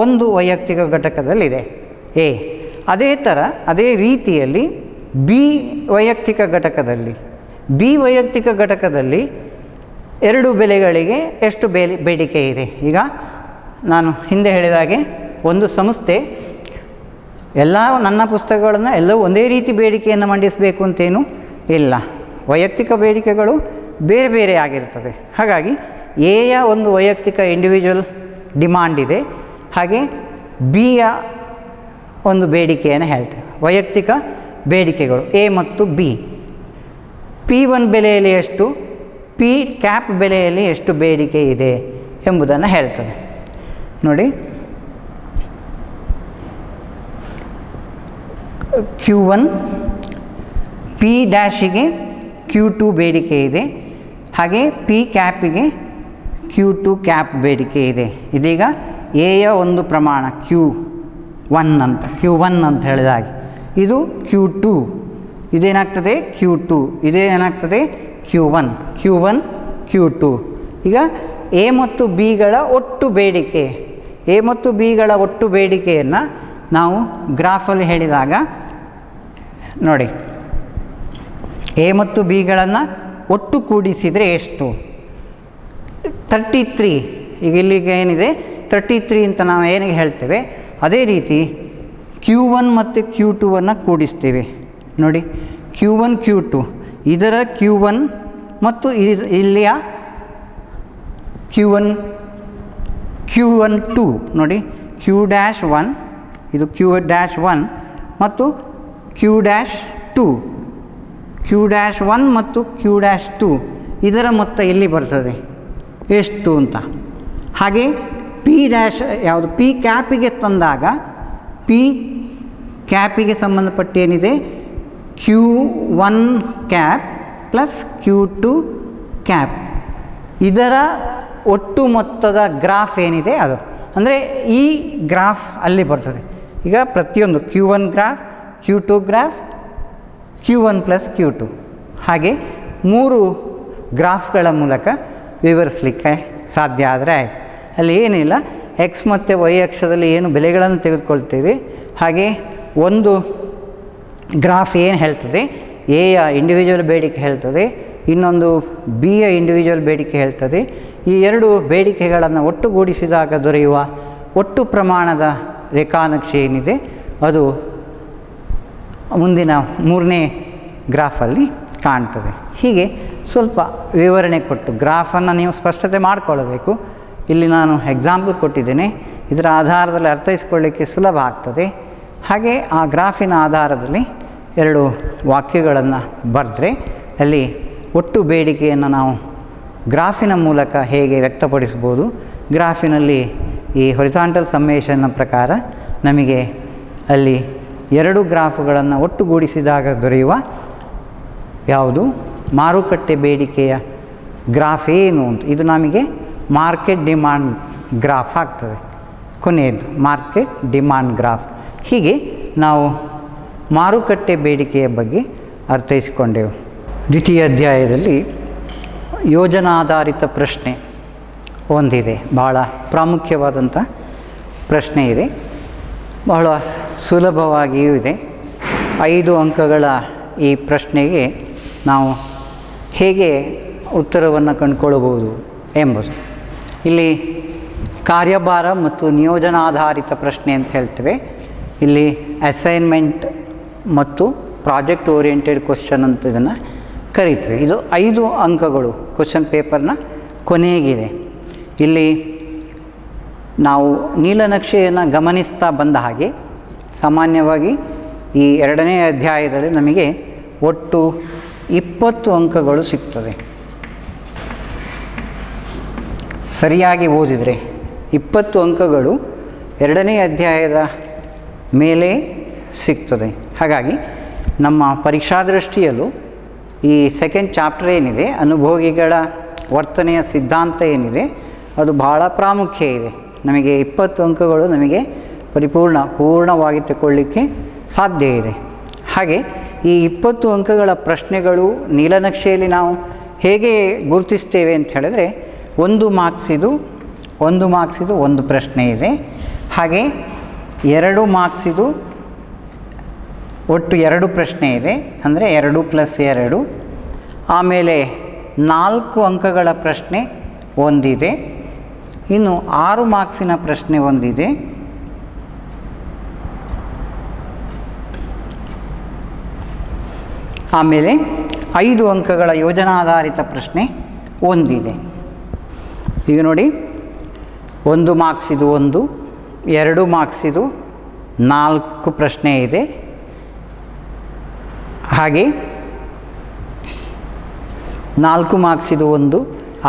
ಒಂದು ವೈಯಕ್ತಿಕ ಘಟಕದಲ್ಲಿದೆ ಎ. ಅದೇ ರೀತಿಯಲ್ಲಿ ಬಿ ವೈಯಕ್ತಿಕ ಘಟಕದಲ್ಲಿ 2 ಬೆಲೆಗಳಿಗೆ ಎಷ್ಟು ಬೇಡಿಕೆ ಇದೆ. ಈಗ ನಾನು ಹಿಂದೆ ಹೇಳಿದ ಹಾಗೆ ಒಂದು ಸಂಸ್ಥೆ ನನ್ನ ಪುಸ್ತಕಗಳನ್ನು ಎಲ್ಲವೂ ಒಂದೇ ರೀತಿ ಬೇಡಿಕೆಯನ್ನು ಮಂಡಿಸಬೇಕು ಅಂತೇನೂ ಇಲ್ಲ. ವೈಯಕ್ತಿಕ ಬೇಡಿಕೆಗಳು ಬೇರೆ ಬೇರೆ ಆಗಿರ್ತದೆ. ಹಾಗಾಗಿ ಎಯ ಒಂದು ವೈಯಕ್ತಿಕ ಇಂಡಿವಿಜುವಲ್ ಡಿಮಾಂಡ್ ಇದೆ, ಹಾಗೆ ಬಿಯ ಒಂದು ಬೇಡಿಕೆಯನ್ನು ಹೇಳ್ತೇವೆ. ವೈಯಕ್ತಿಕ ಬೇಡಿಕೆಗಳು ಎ ಮತ್ತು ಬಿ. P1 ಬೆಲೆಯಲ್ಲಿ ಎಷ್ಟು, ಪಿ ಕ್ಯಾಪ್ ಬೆಲೆಯಲ್ಲಿ ಎಷ್ಟು ಬೇಡಿಕೆ ಇದೆ ಎಂಬುದನ್ನು ಹೇಳ್ತದೆ. ನೋಡಿ, Q1 ಪಿ ಡ್ಯಾಶಿಗೆ Q2 ಬೇಡಿಕೆ ಇದೆ, ಹಾಗೆ ಪಿ ಕ್ಯಾಪಿಗೆ Q2 ಕ್ಯಾಪ್ ಬೇಡಿಕೆ ಇದೆ. ಇದೀಗ ಎಯ ಒಂದು ಪ್ರಮಾಣ Q1 ಅಂತ ಹೇಳಿದ ಹಾಗೆ ಇದು Q2, ಇದೇನಾಗ್ತದೆ Q2, ಇದೇನಾಗ್ತದೆ Q1, Q2. ಈಗ ಎ ಮತ್ತು ಬಿಗಳ ಒಟ್ಟು ಬೇಡಿಕೆಯನ್ನು ನಾವು ಗ್ರಾಫಲ್ಲಿ ಹೇಳಿದಾಗ ನೋಡಿ, ಎ ಮತ್ತು ಬಿಗಳನ್ನು ಒಟ್ಟು ಕೂಡಿಸಿದರೆ ಎಷ್ಟು, 33. ಈಗ ಇಲ್ಲಿಗೆ ಏನಿದೆ 33 ಅಂತ ನಾವು ಏನಿಗೆ ಹೇಳ್ತೇವೆ, ಅದೇ ರೀತಿ Q1 ಮತ್ತು Q2 ಕೂಡಿಸ್ತೇವೆ. ನೋಡಿ, Q1 Q2, ಇದರ Q1 ಮತ್ತು ಇಲ್ಲಿಯ Q1 2. ನೋಡಿ, Q'1 ಇದು Q'1 ಮತ್ತು Q'2, Q'1 ಮತ್ತು Q'2 ಇದರ ಮೊತ್ತ ಇಲ್ಲಿ ಬರ್ತದೆ ಎಷ್ಟು ಅಂತ. ಹಾಗೆ ಪಿ ಡ್ಯಾಶ್ ಯಾವುದು, ಪಿ ಕ್ಯಾಪಿಗೆ ತಂದಾಗ ಪಿ ಕ್ಯಾಪಿಗೆ ಸಂಬಂಧಪಟ್ಟೇನಿದೆ Q1 cap plus Q2 cap, ಇದರ ಒಟ್ಟು ಮೊತ್ತದ ಗ್ರಾಫ್ ಏನಿದೆ ಅದು, ಅಂದರೆ ಈ ಗ್ರಾಫ್ ಅಲ್ಲಿ ಬರ್ತದೆ. ಈಗ ಪ್ರತಿಯೊಂದು Q1 graph, Q2 graph, Q1 plus Q2, ಹಾಗೆ 3 ಗ್ರಾಫ್ಗಳ ಮೂಲಕ ವಿವರಿಸಲಿಕ್ಕೆ ಸಾಧ್ಯ ಆದರೆ ಆಯಿತು. ಅಲ್ಲಿ ಏನಿಲ್ಲ, ಎಕ್ಸ್ ಮತ್ತು ವೈ ಅಕ್ಷದಲ್ಲಿ ಏನು ಬೆಲೆಗಳನ್ನು ತೆಗೆದುಕೊಳ್ತೇವೆ, ಹಾಗೆ ಒಂದು ಗ್ರಾಫ್ ಏನು ಹೇಳ್ತದೆ, ಎಯ ಇಂಡಿವಿಜುವಲ್ ಬೇಡಿಕೆ ಹೇಳ್ತದೆ, ಇನ್ನೊಂದು ಬಿಯ ಇಂಡಿವಿಜುವಲ್ ಬೇಡಿಕೆ ಹೇಳ್ತದೆ. ಈ 2 ಬೇಡಿಕೆಗಳನ್ನು ಒಟ್ಟುಗೂಡಿಸಿದಾಗ ದೊರೆಯುವ ಒಟ್ಟು ಪ್ರಮಾಣದ ರೇಖಾನಕ್ಷೆ ಏನಿದೆ ಅದು ಮುಂದಿನ 3ನೇ ಗ್ರಾಫಲ್ಲಿ ಕಾಣ್ತದೆ. ಹೀಗೆ ಸ್ವಲ್ಪ ವಿವರಣೆ ಕೊಟ್ಟು ಗ್ರಾಫನ್ನು ನೀವು ಸ್ಪಷ್ಟತೆ ಮಾಡಿಕೊಳ್ಳಬೇಕು. ಇಲ್ಲಿ ನಾನು ಎಕ್ಸಾಂಪಲ್ ಕೊಟ್ಟಿದ್ದೇನೆ, ಇದರ ಆಧಾರದಲ್ಲಿ ಅರ್ಥೈಸಿಕೊಳ್ಳಿಕ್ಕೆ ಸುಲಭ ಆಗ್ತದೆ. ಹಾಗೆ ಆ ಗ್ರಾಫಿನ ಆಧಾರದಲ್ಲಿ 2 ವಾಕ್ಯಗಳನ್ನು ಬರೆದ್ರೆ ಅಲ್ಲಿ ಒಟ್ಟು ಬೇಡಿಕೆಯನ್ನು ನಾವು ಗ್ರಾಫಿನ ಮೂಲಕ ಹೇಗೆ ವ್ಯಕ್ತಪಡಿಸ್ಬೋದು, ಗ್ರಾಫಿನಲ್ಲಿ ಈ ಹೊರಿಸಾಂಟಲ್ ಸಮ್ಮೇಷನ್ನ ಪ್ರಕಾರ ನಮಗೆ ಅಲ್ಲಿ 2 ಗ್ರಾಫುಗಳನ್ನು ಒಟ್ಟುಗೂಡಿಸಿದಾಗ ದೊರೆಯುವ ಯಾವುದು ಮಾರುಕಟ್ಟೆ ಬೇಡಿಕೆಯ ಗ್ರಾಫ್ ಏನು ಅಂತ, ಇದು ನಮಗೆ ಮಾರ್ಕೆಟ್ ಡಿಮಾಂಡ್ ಗ್ರಾಫ್ ಆಗ್ತದೆ. ಕೊನೆಯದು ಮಾರ್ಕೆಟ್ ಡಿಮಾಂಡ್ ಗ್ರಾಫ್. ಹೀಗೆ ನಾವು ಮಾರುಕಟ್ಟೆ ಬೇಡಿಕೆಯ ಬಗ್ಗೆ ಅರ್ಥೈಸಿಕೊಂಡೆವು. ದ್ವಿತೀಯ ಅಧ್ಯಾಯದಲ್ಲಿ ಯೋಜನಾಧಾರಿತ ಪ್ರಶ್ನೆ ಒಂದಿದೆ, ಬಹಳ ಪ್ರಾಮುಖ್ಯವಾದಂಥ ಪ್ರಶ್ನೆ ಇದೆ, ಬಹಳ ಸುಲಭವಾಗಿಯೂ ಇದೆ. 5 ಅಂಕಗಳ ಈ ಪ್ರಶ್ನೆಗೆ ನಾವು ಹೇಗೆ ಉತ್ತರವನ್ನು ಕಂಡುಕೊಳ್ಳಬಹುದು ಎಂಬುದು. ಇಲ್ಲಿ ಕಾರ್ಯಭಾರ ಮತ್ತು ನಿಯೋಜನಾಧಾರಿತ ಪ್ರಶ್ನೆ ಅಂತ ಹೇಳ್ತೇವೆ. ಇಲ್ಲಿ ಅಸೈನ್ಮೆಂಟ್ ಮತ್ತು ಪ್ರಾಜೆಕ್ಟ್ ಓರಿಯೆಂಟೆಡ್ ಕ್ವಶನ್ ಅಂತ ಇದನ್ನು ಕರಿತೀವಿ. ಇದು 5 ಅಂಕಗಳು ಕ್ವಶನ್ ಪೇಪರ್ನ ಕೊನೆಗಿದೆ. ಇಲ್ಲಿ ನಾವು ನೀಲನಕ್ಷೆಯನ್ನು ಗಮನಿಸ್ತಾ ಬಂದ ಹಾಗೆ ಸಾಮಾನ್ಯವಾಗಿ ಈ 2ನೇ ಅಧ್ಯಾಯದಲ್ಲಿ ನಮಗೆ ಒಟ್ಟು 20 ಅಂಕಗಳು ಸಿಗ್ತದೆ. ಸರಿಯಾಗಿ ಓದಿದರೆ 20 ಅಂಕಗಳು 2ನೇ ಅಧ್ಯಾಯದ ಮೇಲೆ ಸಿಗ್ತದೆ. ಹಾಗಾಗಿ ನಮ್ಮ ಪರೀಕ್ಷಾ ದೃಷ್ಟಿಯಲ್ಲೂ ಈ ಸೆಕೆಂಡ್ ಚಾಪ್ಟರ್ ಏನಿದೆ, ಅನುಭೋಗಿಗಳ ವರ್ತನೆಯ ಸಿದ್ಧಾಂತ ಏನಿದೆ, ಅದು ಬಹಳ ಪ್ರಾಮುಖ್ಯ ಇದೆ. ನಮಗೆ 20 ಅಂಕಗಳು ನಮಗೆ ಪೂರ್ಣವಾಗಿ ತಗೊಳ್ಳಿಕ್ಕೆ ಸಾಧ್ಯ ಇದೆ. ಹಾಗೆ ಈ 20 ಅಂಕಗಳ ಪ್ರಶ್ನೆಗಳು ನೀಲನಕ್ಷೆಯಲ್ಲಿ ನಾವು ಹೇಗೆ ಗುರುತಿಸ್ತೇವೆ ಅಂತ ಹೇಳಿದ್ರೆ, 1 ಮಾರ್ಕ್ಸಿದು ಒಂದು ಪ್ರಶ್ನೆ ಇದೆ. ಹಾಗೆ 2 ಮಾರ್ಕ್ಸಿದು ಒಟ್ಟು 2 ಪ್ರಶ್ನೆ ಇದೆ, ಅಂದರೆ 2 + 2. ಆಮೇಲೆ 4 ಅಂಕಗಳ ಪ್ರಶ್ನೆ ಒಂದಿದೆ. ಇನ್ನು 6 ಮಾರ್ಕ್ಸಿನ ಪ್ರಶ್ನೆ ಒಂದಿದೆ. ಆಮೇಲೆ 5 ಅಂಕಗಳ ಯೋಜನಾಧಾರಿತ ಪ್ರಶ್ನೆ ಒಂದಿದೆ. ಈಗ ನೋಡಿ, 1 ಮಾರ್ಕ್ಸಿದು 2 ಮಾರ್ಕ್ಸಿದು 4 ಪ್ರಶ್ನೆ ಇದೆ. ಹಾಗೆ 4 ಮಾರ್ಕ್ಸಿದು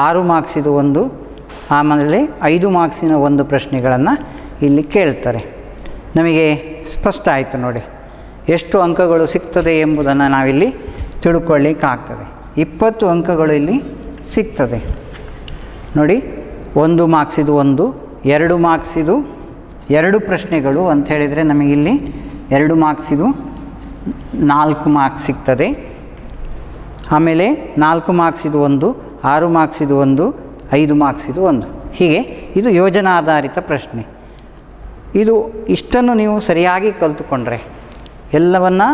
6 ಮಾರ್ಕ್ಸಿದು ಆಮೇಲೆ 5 ಮಾರ್ಕ್ಸಿನ ಪ್ರಶ್ನೆಗಳನ್ನು ಇಲ್ಲಿ ಕೇಳ್ತಾರೆ. ನಮಗೆ ಸ್ಪಷ್ಟ ಆಯಿತು ನೋಡಿ ಎಷ್ಟು ಅಂಕಗಳು ಸಿಗ್ತದೆ ಎಂಬುದನ್ನು ನಾವಿಲ್ಲಿ ತಿಳ್ಕೊಳ್ಳಿಕ್ಕಾಗ್ತದೆ. 20 ಅಂಕಗಳು ಇಲ್ಲಿ ಸಿಗ್ತದೆ ನೋಡಿ. 1 ಮಾರ್ಕ್ಸಿದು 2 ಮಾರ್ಕ್ಸಿದು 2 ಪ್ರಶ್ನೆಗಳು ಅಂತ ಹೇಳಿದರೆ ನಮಗಿಲ್ಲಿ 2 ಮಾರ್ಕ್ಸಿದು 4 ಮಾರ್ಕ್ಸ್ ಸಿಗ್ತದೆ. ಆಮೇಲೆ 4 ಮಾರ್ಕ್ಸಿದು 6 ಮಾರ್ಕ್ಸಿದು 5 ಮಾರ್ಕ್ಸಿದು ಹೀಗೆ ಇದು ಯೋಜನಾಧಾರಿತ ಪ್ರಶ್ನೆ. ಇದು ಇಷ್ಟನ್ನು ನೀವು ಸರಿಯಾಗಿ ಕಲಿತುಕೊಂಡ್ರೆ, ಎಲ್ಲವನ್ನು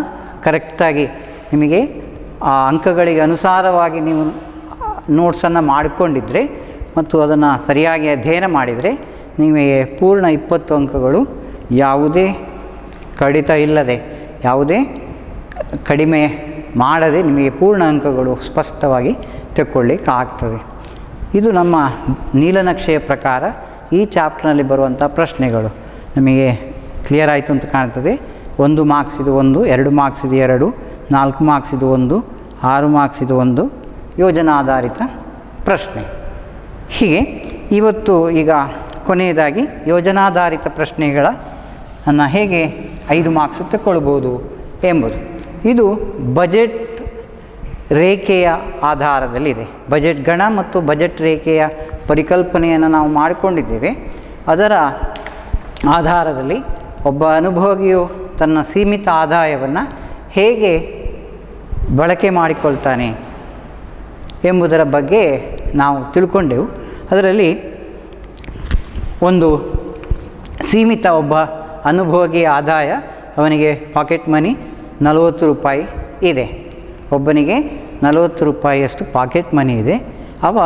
ಕರೆಕ್ಟಾಗಿ ನಿಮಗೆ ಆ ಅಂಕಗಳಿಗೆ ಅನುಸಾರವಾಗಿ ನೀವು ನೋಟ್ಸನ್ನು ಮಾಡಿಕೊಂಡಿದ್ದರೆ ಮತ್ತು ಅದನ್ನು ಸರಿಯಾಗಿ ಅಧ್ಯಯನ ಮಾಡಿದರೆ ನಿಮಗೆ ಪೂರ್ಣ 20 ಅಂಕಗಳು ಯಾವುದೇ ಕಡಿತ ಇಲ್ಲದೆ, ಯಾವುದೇ ಕಡಿಮೆ ಮಾಡದೆ ನಿಮಗೆ ಪೂರ್ಣ ಅಂಕಗಳು ಸ್ಪಷ್ಟವಾಗಿ ತೆಕ್ಕೊಳ್ಳಿಕ್ಕಾಗ್ತದೆ. ಇದು ನಮ್ಮ ನೀಲನಕ್ಷೆಯ ಪ್ರಕಾರ ಈ ಚಾಪ್ಟರ್ನಲ್ಲಿ ಬರುವಂಥ ಪ್ರಶ್ನೆಗಳು ನಮಗೆ ಕ್ಲಿಯರ್ ಆಯಿತು ಅಂತ ಕಾಣ್ತದೆ. 1 ಮಾರ್ಕ್ಸಿದು 2 ಮಾರ್ಕ್ಸಿದು 2, 4 ಮಾರ್ಕ್ಸಿದು 6 ಮಾರ್ಕ್ಸಿದು ಯೋಜನಾಧಾರಿತ ಪ್ರಶ್ನೆ. ಹೀಗೆ ಇವತ್ತು ಈಗ ಕೊನೆಯದಾಗಿ ಯೋಜನಾಧಾರಿತ ಪ್ರಶ್ನೆಗಳನ್ನು ಹೇಗೆ 5 ಮಾರ್ಕ್ಸ್ ತಗೊಳ್ಬೋದು ಎಂಬುದು. ಇದು ಬಜೆಟ್ ರೇಖೆಯ ಆಧಾರದಲ್ಲಿದೆ. ಬಜೆಟ್ ಗಣ ಮತ್ತು ಬಜೆಟ್ ರೇಖೆಯ ಪರಿಕಲ್ಪನೆಯನ್ನು ನಾವು ಮಾಡಿಕೊಂಡಿದ್ದೇವೆ. ಅದರ ಆಧಾರದಲ್ಲಿ ಒಬ್ಬ ಅನುಭೋಗಿಯು ತನ್ನ ಸೀಮಿತ ಆದಾಯವನ್ನು ಹೇಗೆ ಬಳಕೆ ಮಾಡಿಕೊಳ್ತಾನೆ ಎಂಬುದರ ಬಗ್ಗೆ ನಾವು ತಿಳ್ಕೊಂಡೆವು. ಅದರಲ್ಲಿ ಒಂದು ಸೀಮಿತ ಒಬ್ಬ ಅನುಭೋಗಿ ಆದಾಯ, ಅವನಿಗೆ ಪಾಕೆಟ್ ಮನಿ 40 ರೂಪಾಯಿ ಇದೆ. ಒಬ್ಬನಿಗೆ 40 ರೂಪಾಯಿಯಷ್ಟು ಪಾಕೆಟ್ ಮನಿ ಇದೆ. ಅವ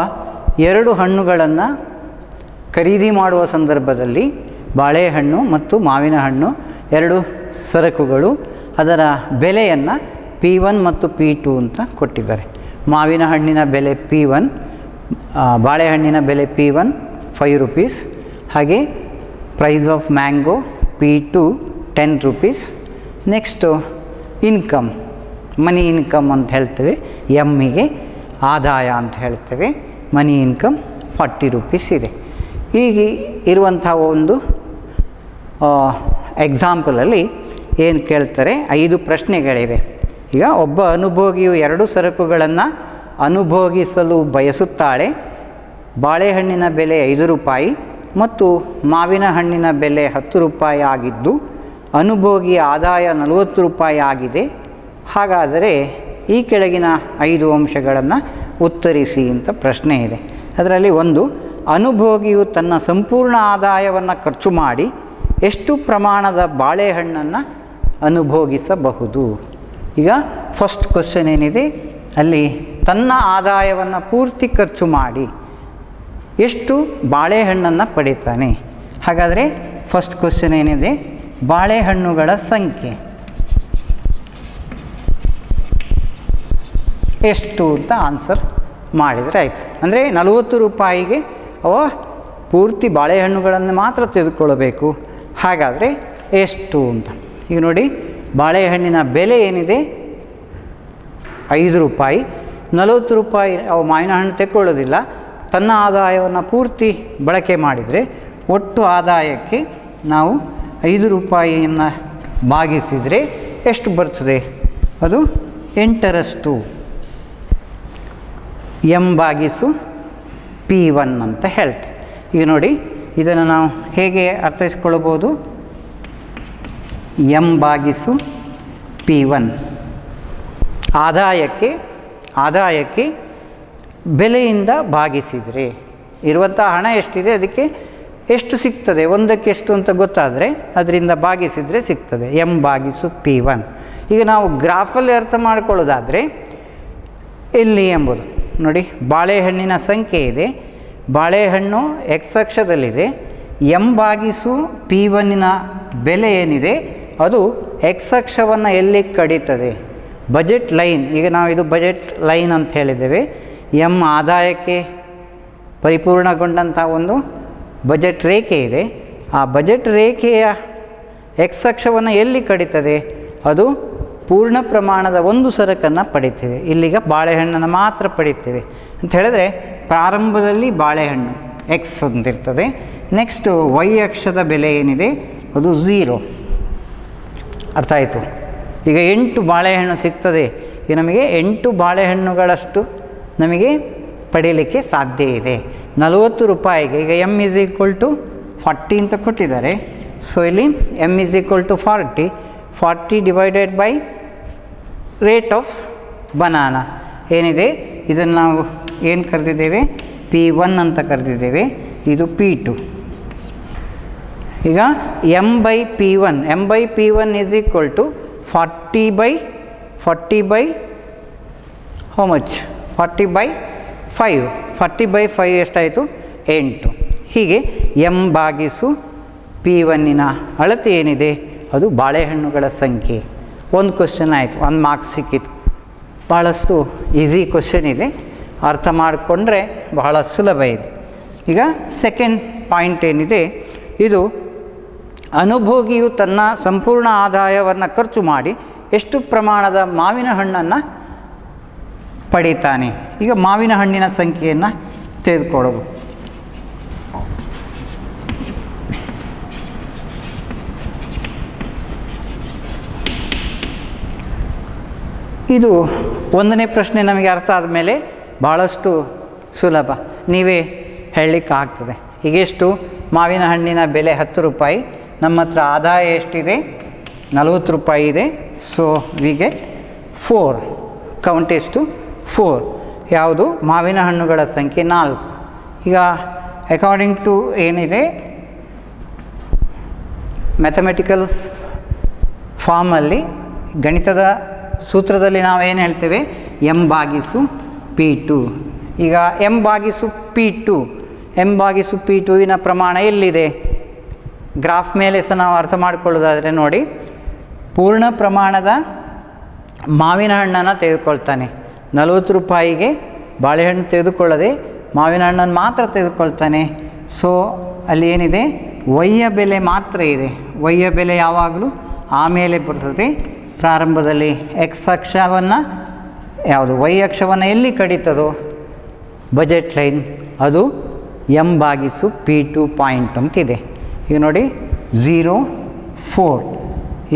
2 ಹಣ್ಣುಗಳನ್ನು ಖರೀದಿ ಮಾಡುವ ಸಂದರ್ಭದಲ್ಲಿ ಬಾಳೆಹಣ್ಣು ಮತ್ತು ಮಾವಿನ ಹಣ್ಣು 2 ಸರಕುಗಳು, ಅದರ ಬೆಲೆಯನ್ನು P1 ಮತ್ತು P2 ಅಂತ ಕೊಟ್ಟಿದ್ದಾರೆ. ಮಾವಿನ ಹಣ್ಣಿನ ಬೆಲೆ P1, ಬಾಳೆಹಣ್ಣಿನ ಬೆಲೆ P1 5 ರೂಪೀಸ್. ಹಾಗೆ ಪ್ರೈಸ್ ಆಫ್ ಮ್ಯಾಂಗೋ P2 10 ರೂಪೀಸ್. ನೆಕ್ಸ್ಟು ಇನ್ಕಮ್, ಮನಿ ಇನ್ಕಮ್ ಅಂತ ಹೇಳ್ತೇವೆ, ಎಮ್ಮಿಗೆ ಆದಾಯ ಅಂತ ಹೇಳ್ತೇವೆ. ಮನಿ ಇನ್ಕಮ್ 40 ರೂಪೀಸ್ ಇದೆ. ಹೀಗೆ ಇರುವಂಥ ಒಂದು ಎಕ್ಸಾಂಪಲಲ್ಲಿ ಏನು ಕೇಳ್ತಾರೆ, 5 ಪ್ರಶ್ನೆಗಳಿವೆ. ಈಗ ಒಬ್ಬ ಅನುಭೋಗಿಯು 2 ಸರಕುಗಳನ್ನು ಅನುಭೋಗಿಸಲು ಬಯಸುತ್ತಾಳೆ. ಬಾಳೆಹಣ್ಣಿನ ಬೆಲೆ 5 ರೂಪಾಯಿ ಮತ್ತು ಮಾವಿನ ಹಣ್ಣಿನ ಬೆಲೆ 10 ರೂಪಾಯಿ ಆಗಿದ್ದು ಅನುಭೋಗಿಯ ಆದಾಯ 40 ರೂಪಾಯಿ ಆಗಿದೆ. ಹಾಗಾದರೆ ಈ ಕೆಳಗಿನ 5 ಅಂಶಗಳನ್ನು ಉತ್ತರಿಸಿ ಅಂತ ಪ್ರಶ್ನೆ ಇದೆ. ಅದರಲ್ಲಿ ಒಂದು, ಅನುಭೋಗಿಯು ತನ್ನ ಸಂಪೂರ್ಣ ಆದಾಯವನ್ನು ಖರ್ಚು ಮಾಡಿ ಎಷ್ಟು ಪ್ರಮಾಣದ ಬಾಳೆಹಣ್ಣನ್ನು ಅನುಭೋಗಿಸಬಹುದು. ಈಗ ಫಸ್ಟ್ ಕ್ವಶನ್ ಏನಿದೆ ಅಲ್ಲಿ, ತನ್ನ ಆದಾಯವನ್ನು ಪೂರ್ತಿ ಖರ್ಚು ಮಾಡಿ ಎಷ್ಟು ಬಾಳೆಹಣ್ಣನ್ನು ಪಡೀತಾನೆ. ಹಾಗಾದರೆ ಫಸ್ಟ್ ಕ್ವಶನ್ ಏನಿದೆ, ಬಾಳೆಹಣ್ಣುಗಳ ಸಂಖ್ಯೆ ಎಷ್ಟು ಅಂತ ಆನ್ಸರ್ ಮಾಡಿದರೆ ಆಯಿತು. ಅಂದರೆ 40 ರೂಪಾಯಿಗೆ ಅವ ಪೂರ್ತಿ ಬಾಳೆಹಣ್ಣುಗಳನ್ನು ಮಾತ್ರ ತೆಗೆದುಕೊಳ್ಳಬೇಕು. ಹಾಗಾದರೆ ಎಷ್ಟು ಅಂತ ಈಗ ನೋಡಿ ಬಾಳೆಹಣ್ಣಿನ ಬೆಲೆ ಏನಿದೆ 5 ರೂಪಾಯಿ. 40 ರೂಪಾಯಿ ಅವು ಮಾವಿನ ಹಣ್ಣು ತೆಕ್ಕೊಳ್ಳೋದಿಲ್ಲ, ತನ್ನ ಆದಾಯವನ್ನು ಪೂರ್ತಿ ಬಳಕೆ ಮಾಡಿದರೆ ಒಟ್ಟು ಆದಾಯಕ್ಕೆ ನಾವು 5 ರೂಪಾಯಿಯನ್ನು ಭಾಗಿಸಿದರೆ ಎಷ್ಟು ಬರ್ತದೆ? ಅದು 8ರಷ್ಟು m/p1 ಅಂತ ಹೇಳ್ತೀವಿ. ಈಗ ನೋಡಿ ಇದನ್ನು ನಾವು ಹೇಗೆ ಅರ್ಥೈಸ್ಕೊಳ್ಬೋದು? m/p1 ಆದಾಯಕ್ಕೆ ಬೆಲೆಯಿಂದ ಭಾಗಿಸಿದರೆ ಇರುವಂಥ ಹಣ ಎಷ್ಟಿದೆ ಅದಕ್ಕೆ ಎಷ್ಟು ಸಿಗ್ತದೆ, ಒಂದಕ್ಕೆ ಎಷ್ಟು ಅಂತ ಗೊತ್ತಾದರೆ ಅದರಿಂದ ಭಾಗಿಸಿದರೆ ಸಿಗ್ತದೆ m/p1. ಈಗ ನಾವು ಗ್ರಾಫಲ್ಲಿ ಅರ್ಥ ಮಾಡ್ಕೊಳ್ಳೋದಾದರೆ ಇಲ್ಲಿ ಎಂಬುದು ನೋಡಿ ಬಾಳೆಹಣ್ಣಿನ ಸಂಖ್ಯೆ ಇದೆ, ಬಾಳೆಹಣ್ಣು x ಅಕ್ಷದಲ್ಲಿದೆ, m/p1ನ ಬೆಲೆ ಏನಿದೆ ಅದು x ಅಕ್ಷವನ್ನು ಎಲ್ಲಿ ಕಡಿತದೆ? Budget line. ಈಗ ನಾವು ಇದು ಬಜೆಟ್ ಲೈನ್ ಅಂತ ಹೇಳಿದ್ದೇವೆ. m ಆದಾಯಕ್ಕೆ ಪರಿಪೂರ್ಣಗೊಂಡಂಥ ಒಂದು ಬಜೆಟ್ ರೇಖೆ ಇದೆ. ಆ ಬಜೆಟ್ ರೇಖೆಯ x ಅಕ್ಷವನ್ನು ಎಲ್ಲಿ ಕಡಿತದೆ? ಅದು ಪೂರ್ಣ ಪ್ರಮಾಣದ ಒಂದು ಸರಕನ್ನು ಪಡಿತೇವೆ. ಇಲ್ಲಿಗ ಬಾಳೆಹಣ್ಣನ್ನು ಮಾತ್ರ ಪಡಿತೇವೆ ಅಂತ ಹೇಳಿದ್ರೆ ಪ್ರಾರಂಭದಲ್ಲಿ ಬಾಳೆಹಣ್ಣು x ಅಂತಿರ್ತದೆ. ನೆಕ್ಸ್ಟು y ಅಕ್ಷದ ಬೆಲೆ ಏನಿದೆ ಅದು 0. ಅರ್ಥ ಆಯಿತು? ಈಗ 8 ಬಾಳೆಹಣ್ಣು ಸಿಗ್ತದೆ. ಈಗ ನಮಗೆ 8 ಬಾಳೆಹಣ್ಣುಗಳಷ್ಟು ನಮಗೆ ಪಡೀಲಿಕ್ಕೆ ಸಾಧ್ಯ ಇದೆ 40 ರೂಪಾಯಿಗೆ. ಈಗ m=40 ಅಂತ ಕೊಟ್ಟಿದ್ದಾರೆ. ಸೊ ಇಲ್ಲಿ m=40. 40 divided by rate of banana ಏನಿದೆ ಇದನ್ನು ನಾವು ಏನು ಕರೆದಿದ್ದೇವೆ? p1 ಅಂತ ಕರೆದಿದ್ದೇವೆ. ಇದು p2. ಈಗ m/p1 40 by how much? 40/5. 40/5 ಎಷ್ಟಾಯಿತು? 8. ಹೀಗೆ m/p1ನ ಅಳತೆ ಏನಿದೆ ಅದು ಬಾಳೆಹಣ್ಣುಗಳ ಸಂಖ್ಯೆ. ಒಂದು ಕ್ವಶನ್ ಆಯಿತು, 1 ಮಾರ್ಕ್ಸ್ ಸಿಕ್ಕಿತು. ಭಾಳಷ್ಟು ಈಸಿ ಕ್ವಶನ್ ಇದೆ, ಅರ್ಥ ಮಾಡಿಕೊಂಡ್ರೆ ಬಹಳ ಸುಲಭ ಇದೆ. ಈಗ ಸೆಕೆಂಡ್ ಪಾಯಿಂಟ್ ಏನಿದೆ ಇದು ಅನುಭೋಗಿಯು ತನ್ನ ಸಂಪೂರ್ಣ ಆದಾಯವನ್ನು ಖರ್ಚು ಮಾಡಿ ಎಷ್ಟು ಪ್ರಮಾಣದ ಮಾವಿನ ಹಣ್ಣನ್ನು ಪಡೀತಾನೆ. ಈಗ ಮಾವಿನ ಹಣ್ಣಿನ ಸಂಖ್ಯೆಯನ್ನು ತೆಗೆದುಕೊಳ್ಳೋದು. ಇದು ಒಂದನೇ ಪ್ರಶ್ನೆ ನಮಗೆ ಅರ್ಥ ಆದಮೇಲೆ ಭಾಳಷ್ಟು ಸುಲಭ, ನೀವೇ ಹೇಳಲಿಕ್ಕೆ ಆಗ್ತದೆ. ಈಗ ಎಷ್ಟು? ಮಾವಿನ ಹಣ್ಣಿನ ಬೆಲೆ 10 ರೂಪಾಯಿ, ನಮ್ಮ ಹತ್ರ ಆದಾಯ ಎಷ್ಟಿದೆ? 40 ರೂಪಾಯಿ ಇದೆ. So we get 4. ಕೌಂಟ್ ಎಷ್ಟು? 4. ಯಾವುದು? ಮಾವಿನ ಹಣ್ಣುಗಳ ಸಂಖ್ಯೆ 4. ಈಗ ಅಕಾರ್ಡಿಂಗ್ ಟು ಏನಿದೆ ಮ್ಯಾಥಮೆಟಿಕಲ್ ಫಾರ್ಮಲ್ಲಿ, ಗಣಿತದ ಸೂತ್ರದಲ್ಲಿ ನಾವು ಏನು ಹೇಳ್ತೇವೆ? m/p2. ಈಗ m/p2ವಿನ ಪ್ರಮಾಣ ಎಲ್ಲಿದೆ? ಗ್ರಾಫ್ ಮೇಲೆ ಸಹ ನಾವು ಅರ್ಥ ಮಾಡಿಕೊಳ್ಳೋದಾದರೆ ನೋಡಿ, ಪೂರ್ಣ ಪ್ರಮಾಣದ ಮಾವಿನ ಹಣ್ಣನ್ನು ತೆಗೆದುಕೊಳ್ತಾನೆ. 40 ರೂಪಾಯಿಗೆ ಬಾಳೆಹಣ್ಣು ತೆಗೆದುಕೊಳ್ಳದೆ ಮಾವಿನ ಹಣ್ಣನ್ನು ಮಾತ್ರ ತೆಗೆದುಕೊಳ್ತಾನೆ. ಸೊ ಅಲ್ಲಿ ಏನಿದೆ? ವಯ್ಯ ಬೆಲೆ ಮಾತ್ರ ಇದೆ. ವಯ್ಯ ಬೆಲೆ ಯಾವಾಗಲೂ ಆಮೇಲೆ ಬರ್ತದೆ. ಪ್ರಾರಂಭದಲ್ಲಿ x ಅಕ್ಷವನ್ನು ಯಾವುದು? y ಅಕ್ಷವನ್ನು ಎಲ್ಲಿ ಕಡಿತದೋ ಬಜೆಟ್ ಲೈನ್ ಅದು m/p2 ಪಾಯಿಂಟ್ ಅಂತಿದೆ. ಈಗ ನೋಡಿ 0, 4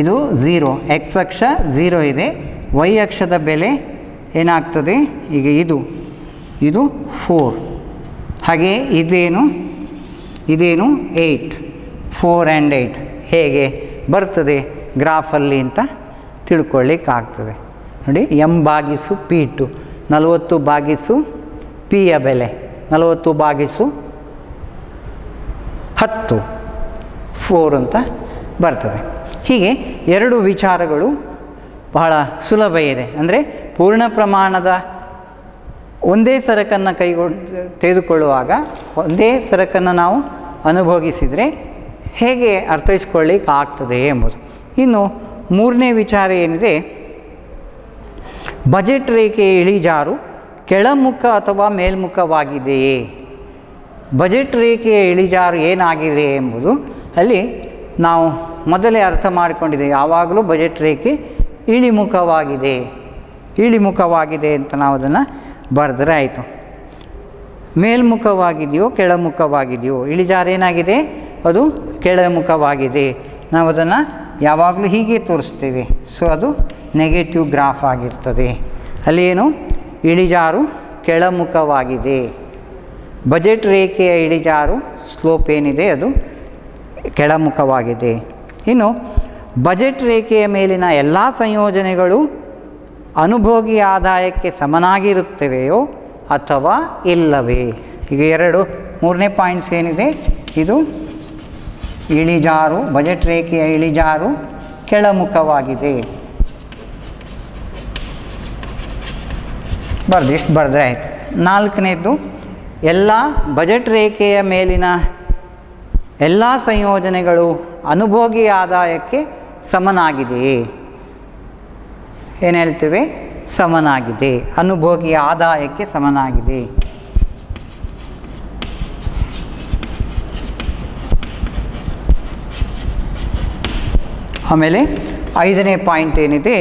ಇದು 0. x ಅಕ್ಷ 0 ಇದೆ, y ಅಕ್ಷದ ಬೆಲೆ ಏನಾಗ್ತದೆ? ಈಗ ಇದು 4. ಹಾಗೆ ಇದೇನು 8. 4 and 8 ಹೇಗೆ ಬರ್ತದೆ ಗ್ರಾಫಲ್ಲಿ ಅಂತ ತಿಳ್ಕೊಳ್ಳಿಕ್ಕಾಗ್ತದೆ. ನೋಡಿ m/p2 40 p ಯ ಬೆಲೆ 40 10 4 ಅಂತ ಬರ್ತದೆ. ಹೀಗೆ ಎರಡು ವಿಚಾರಗಳು ಬಹಳ ಸುಲಭ ಇದೆ. ಅಂದರೆ ಪೂರ್ಣ ಪ್ರಮಾಣದ ಒಂದೇ ಸರಕನ್ನು ತೆಗೆದುಕೊಳ್ಳುವಾಗ ಒಂದೇ ಸರಕನ್ನು ನಾವು ಅನುಭೋಗಿಸಿದರೆ ಹೇಗೆ ಅರ್ಥೈಸ್ಕೊಳ್ಳಿಕ್ಕೆ ಆಗ್ತದೆ ಎಂಬುದು. ಇನ್ನು ಮೂರನೇ ವಿಚಾರ ಏನಿದೆ, ಬಜೆಟ್ ರೇಖೆಯ ಇಳಿಜಾರು ಕೆಳಮುಖ ಅಥವಾ ಮೇಲ್ಮುಖವಾಗಿದೆಯೇ? ಬಜೆಟ್ ರೇಖೆಯ ಇಳಿಜಾರು ಏನಾಗಿದೆ ಎಂಬುದು ಅಲ್ಲಿ ನಾವು ಮೊದಲೇ ಅರ್ಥ ಮಾಡಿಕೊಂಡಿದೆ, ಯಾವಾಗಲೂ ಬಜೆಟ್ ರೇಖೆ ಇಳಿಮುಖವಾಗಿದೆ ಅಂತ ನಾವು ಅದನ್ನು ಬರೆದ್ರೆ ಆಯಿತು. ಮೇಲ್ಮುಖವಾಗಿದೆಯೋ ಕೆಳಮುಖವಾಗಿದೆಯೋ, ಇಳಿಜಾರು ಏನಾಗಿದೆ, ಅದು ಕೆಳಮುಖವಾಗಿದೆ. ನಾವು ಅದನ್ನು ಯಾವಾಗಲೂ ಹೀಗೆ ತೋರಿಸ್ತೇವೆ. ಸೊ ಅದು ನೆಗೆಟಿವ್ ಗ್ರಾಫ್ ಆಗಿರ್ತದೆ. ಅಲ್ಲಿ ಏನು, ಇಳಿಜಾರು ಕೆಳಮುಖವಾಗಿದೆ. ಬಜೆಟ್ ರೇಖೆಯ ಇಳಿಜಾರು ಸ್ಲೋಪ್ ಏನಿದೆ ಅದು ಕೆಳಮುಖವಾಗಿದೆ. ಇನ್ನು ಬಜೆಟ್ ರೇಖೆಯ ಮೇಲಿನ ಎಲ್ಲ ಸಂಯೋಜನೆಗಳು ಅನುಭೋಗಿ ಆದಾಯಕ್ಕೆ ಸಮನಾಗಿರುತ್ತವೆಯೋ ಅಥವಾ ಇಲ್ಲವೇ. ಈಗ ಮೂರನೇ ಪಾಯಿಂಟ್ಸ್ ಏನಿದೆ, ಇದು ಇಳಿಜಾರು, ಬಜೆಟ್ ರೇಖೆಯ ಇಳಿಜಾರು ಕೆಳಮುಖವಾಗಿದೆ. ಇಷ್ಟು ಬರೆದ್ರೆ ಆಯಿತು. ನಾಲ್ಕನೇದು, ಎಲ್ಲ ಬಜೆಟ್ ರೇಖೆಯ ಮೇಲಿನ ಎಲ್ಲ ಸಂಯೋಜನೆಗಳು ಅನುಭೋಗಿ ಆದಾಯಕ್ಕೆ ಸಮನಾಗಿದೆಯೇ. ಏನು ಹೇಳ್ತೇವೆ, ಸಮನಾಗಿದೆ, ಅನುಭೋಗಿ ಆದಾಯಕ್ಕೆ ಸಮನಾಗಿದೆ. ಆಮೇಲೆ 5ನೇ ಪಾಯಿಂಟ್ ಏನಿದೆ,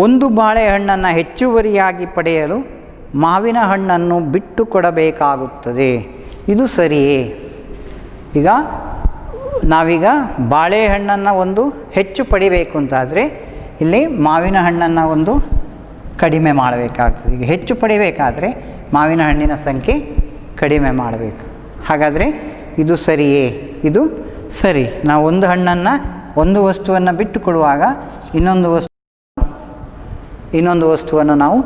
ಒಂದು ಬಾಳೆಹಣ್ಣನ್ನು ಹೆಚ್ಚುವರಿಯಾಗಿ ಪಡೆಯಲು ಮಾವಿನ ಹಣ್ಣನ್ನು ಬಿಟ್ಟು ಕೊಡಬೇಕಾಗುತ್ತದೆ. ಇದು ಸರಿಯೇ. ಈಗ ನಾವೀಗ ಬಾಳೆಹಣ್ಣನ್ನು ಒಂದು ಹೆಚ್ಚು ಪಡಿಬೇಕು ಅಂತಾದರೆ ಇಲ್ಲಿ ಮಾವಿನ ಹಣ್ಣನ್ನು ಒಂದು ಕಡಿಮೆ ಮಾಡಬೇಕಾಗ್ತದೆ. ಈಗ ಹೆಚ್ಚು ಪಡಿಬೇಕಾದರೆ ಮಾವಿನ ಹಣ್ಣಿನ ಸಂಖ್ಯೆ ಕಡಿಮೆ ಮಾಡಬೇಕು. ಹಾಗಾದರೆ ಇದು ಸರಿಯೇ? ಇದು ಸರಿ. ನಾವು ಒಂದು ವಸ್ತುವನ್ನು ಬಿಟ್ಟು ಕೊಡುವಾಗ ಇನ್ನೊಂದು ವಸ್ತುವನ್ನು ನಾವು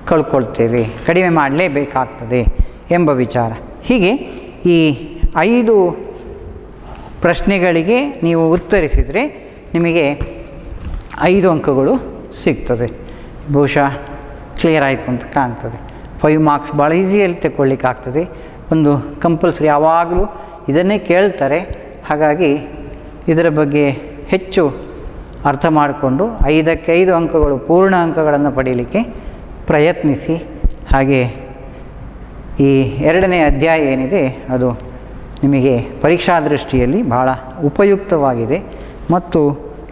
ಕಳ್ಕೊಳ್ತೇವೆ, ಕಡಿಮೆ ಮಾಡಲೇಬೇಕಾಗ್ತದೆ ಎಂಬ ವಿಚಾರ. ಹೀಗೆ ಈ 5 ಪ್ರಶ್ನೆಗಳಿಗೆ ನೀವು ಉತ್ತರಿಸಿದರೆ ನಿಮಗೆ 5 ಅಂಕಗಳು ಸಿಗ್ತದೆ. ಬಹುಶಃ ಕ್ಲಿಯರ್ ಆಯಿತು ಅಂತ ಕಾಣ್ತದೆ. 5 ಮಾರ್ಕ್ಸ್ ಭಾಳ ಈಸಿಯಲ್ಲಿ ತಗೊಳ್ಳಿಕ್ಕಾಗ್ತದೆ. ಒಂದು ಕಂಪಲ್ಸರಿ ಯಾವಾಗಲೂ ಇದನ್ನೇ ಕೇಳ್ತಾರೆ. ಹಾಗಾಗಿ ಇದರ ಬಗ್ಗೆ ಹೆಚ್ಚು ಅರ್ಥ ಮಾಡಿಕೊಂಡು 5ಕ್ಕೆ 5 ಅಂಕಗಳು ಪೂರ್ಣ ಅಂಕಗಳನ್ನು ಪಡೀಲಿಕ್ಕೆ ಪ್ರಯತ್ನಿಸಿ. ಹಾಗೆ ಈ 2ನೇ ಅಧ್ಯಾಯ ಏನಿದೆ ಅದು ನಿಮಗೆ ಪರೀಕ್ಷಾ ದೃಷ್ಟಿಯಲ್ಲಿ ಬಹಳ ಉಪಯುಕ್ತವಾಗಿದೆ ಮತ್ತು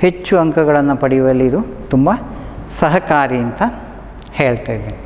ಹೆಚ್ಚು ಅಂಕಗಳನ್ನು ಪಡೆಯುವಲ್ಲಿ ಇದು ತುಂಬ ಸಹಕಾರಿ ಅಂತ ಹೇಳ್ತಾ ಇದ್ದೀನಿ.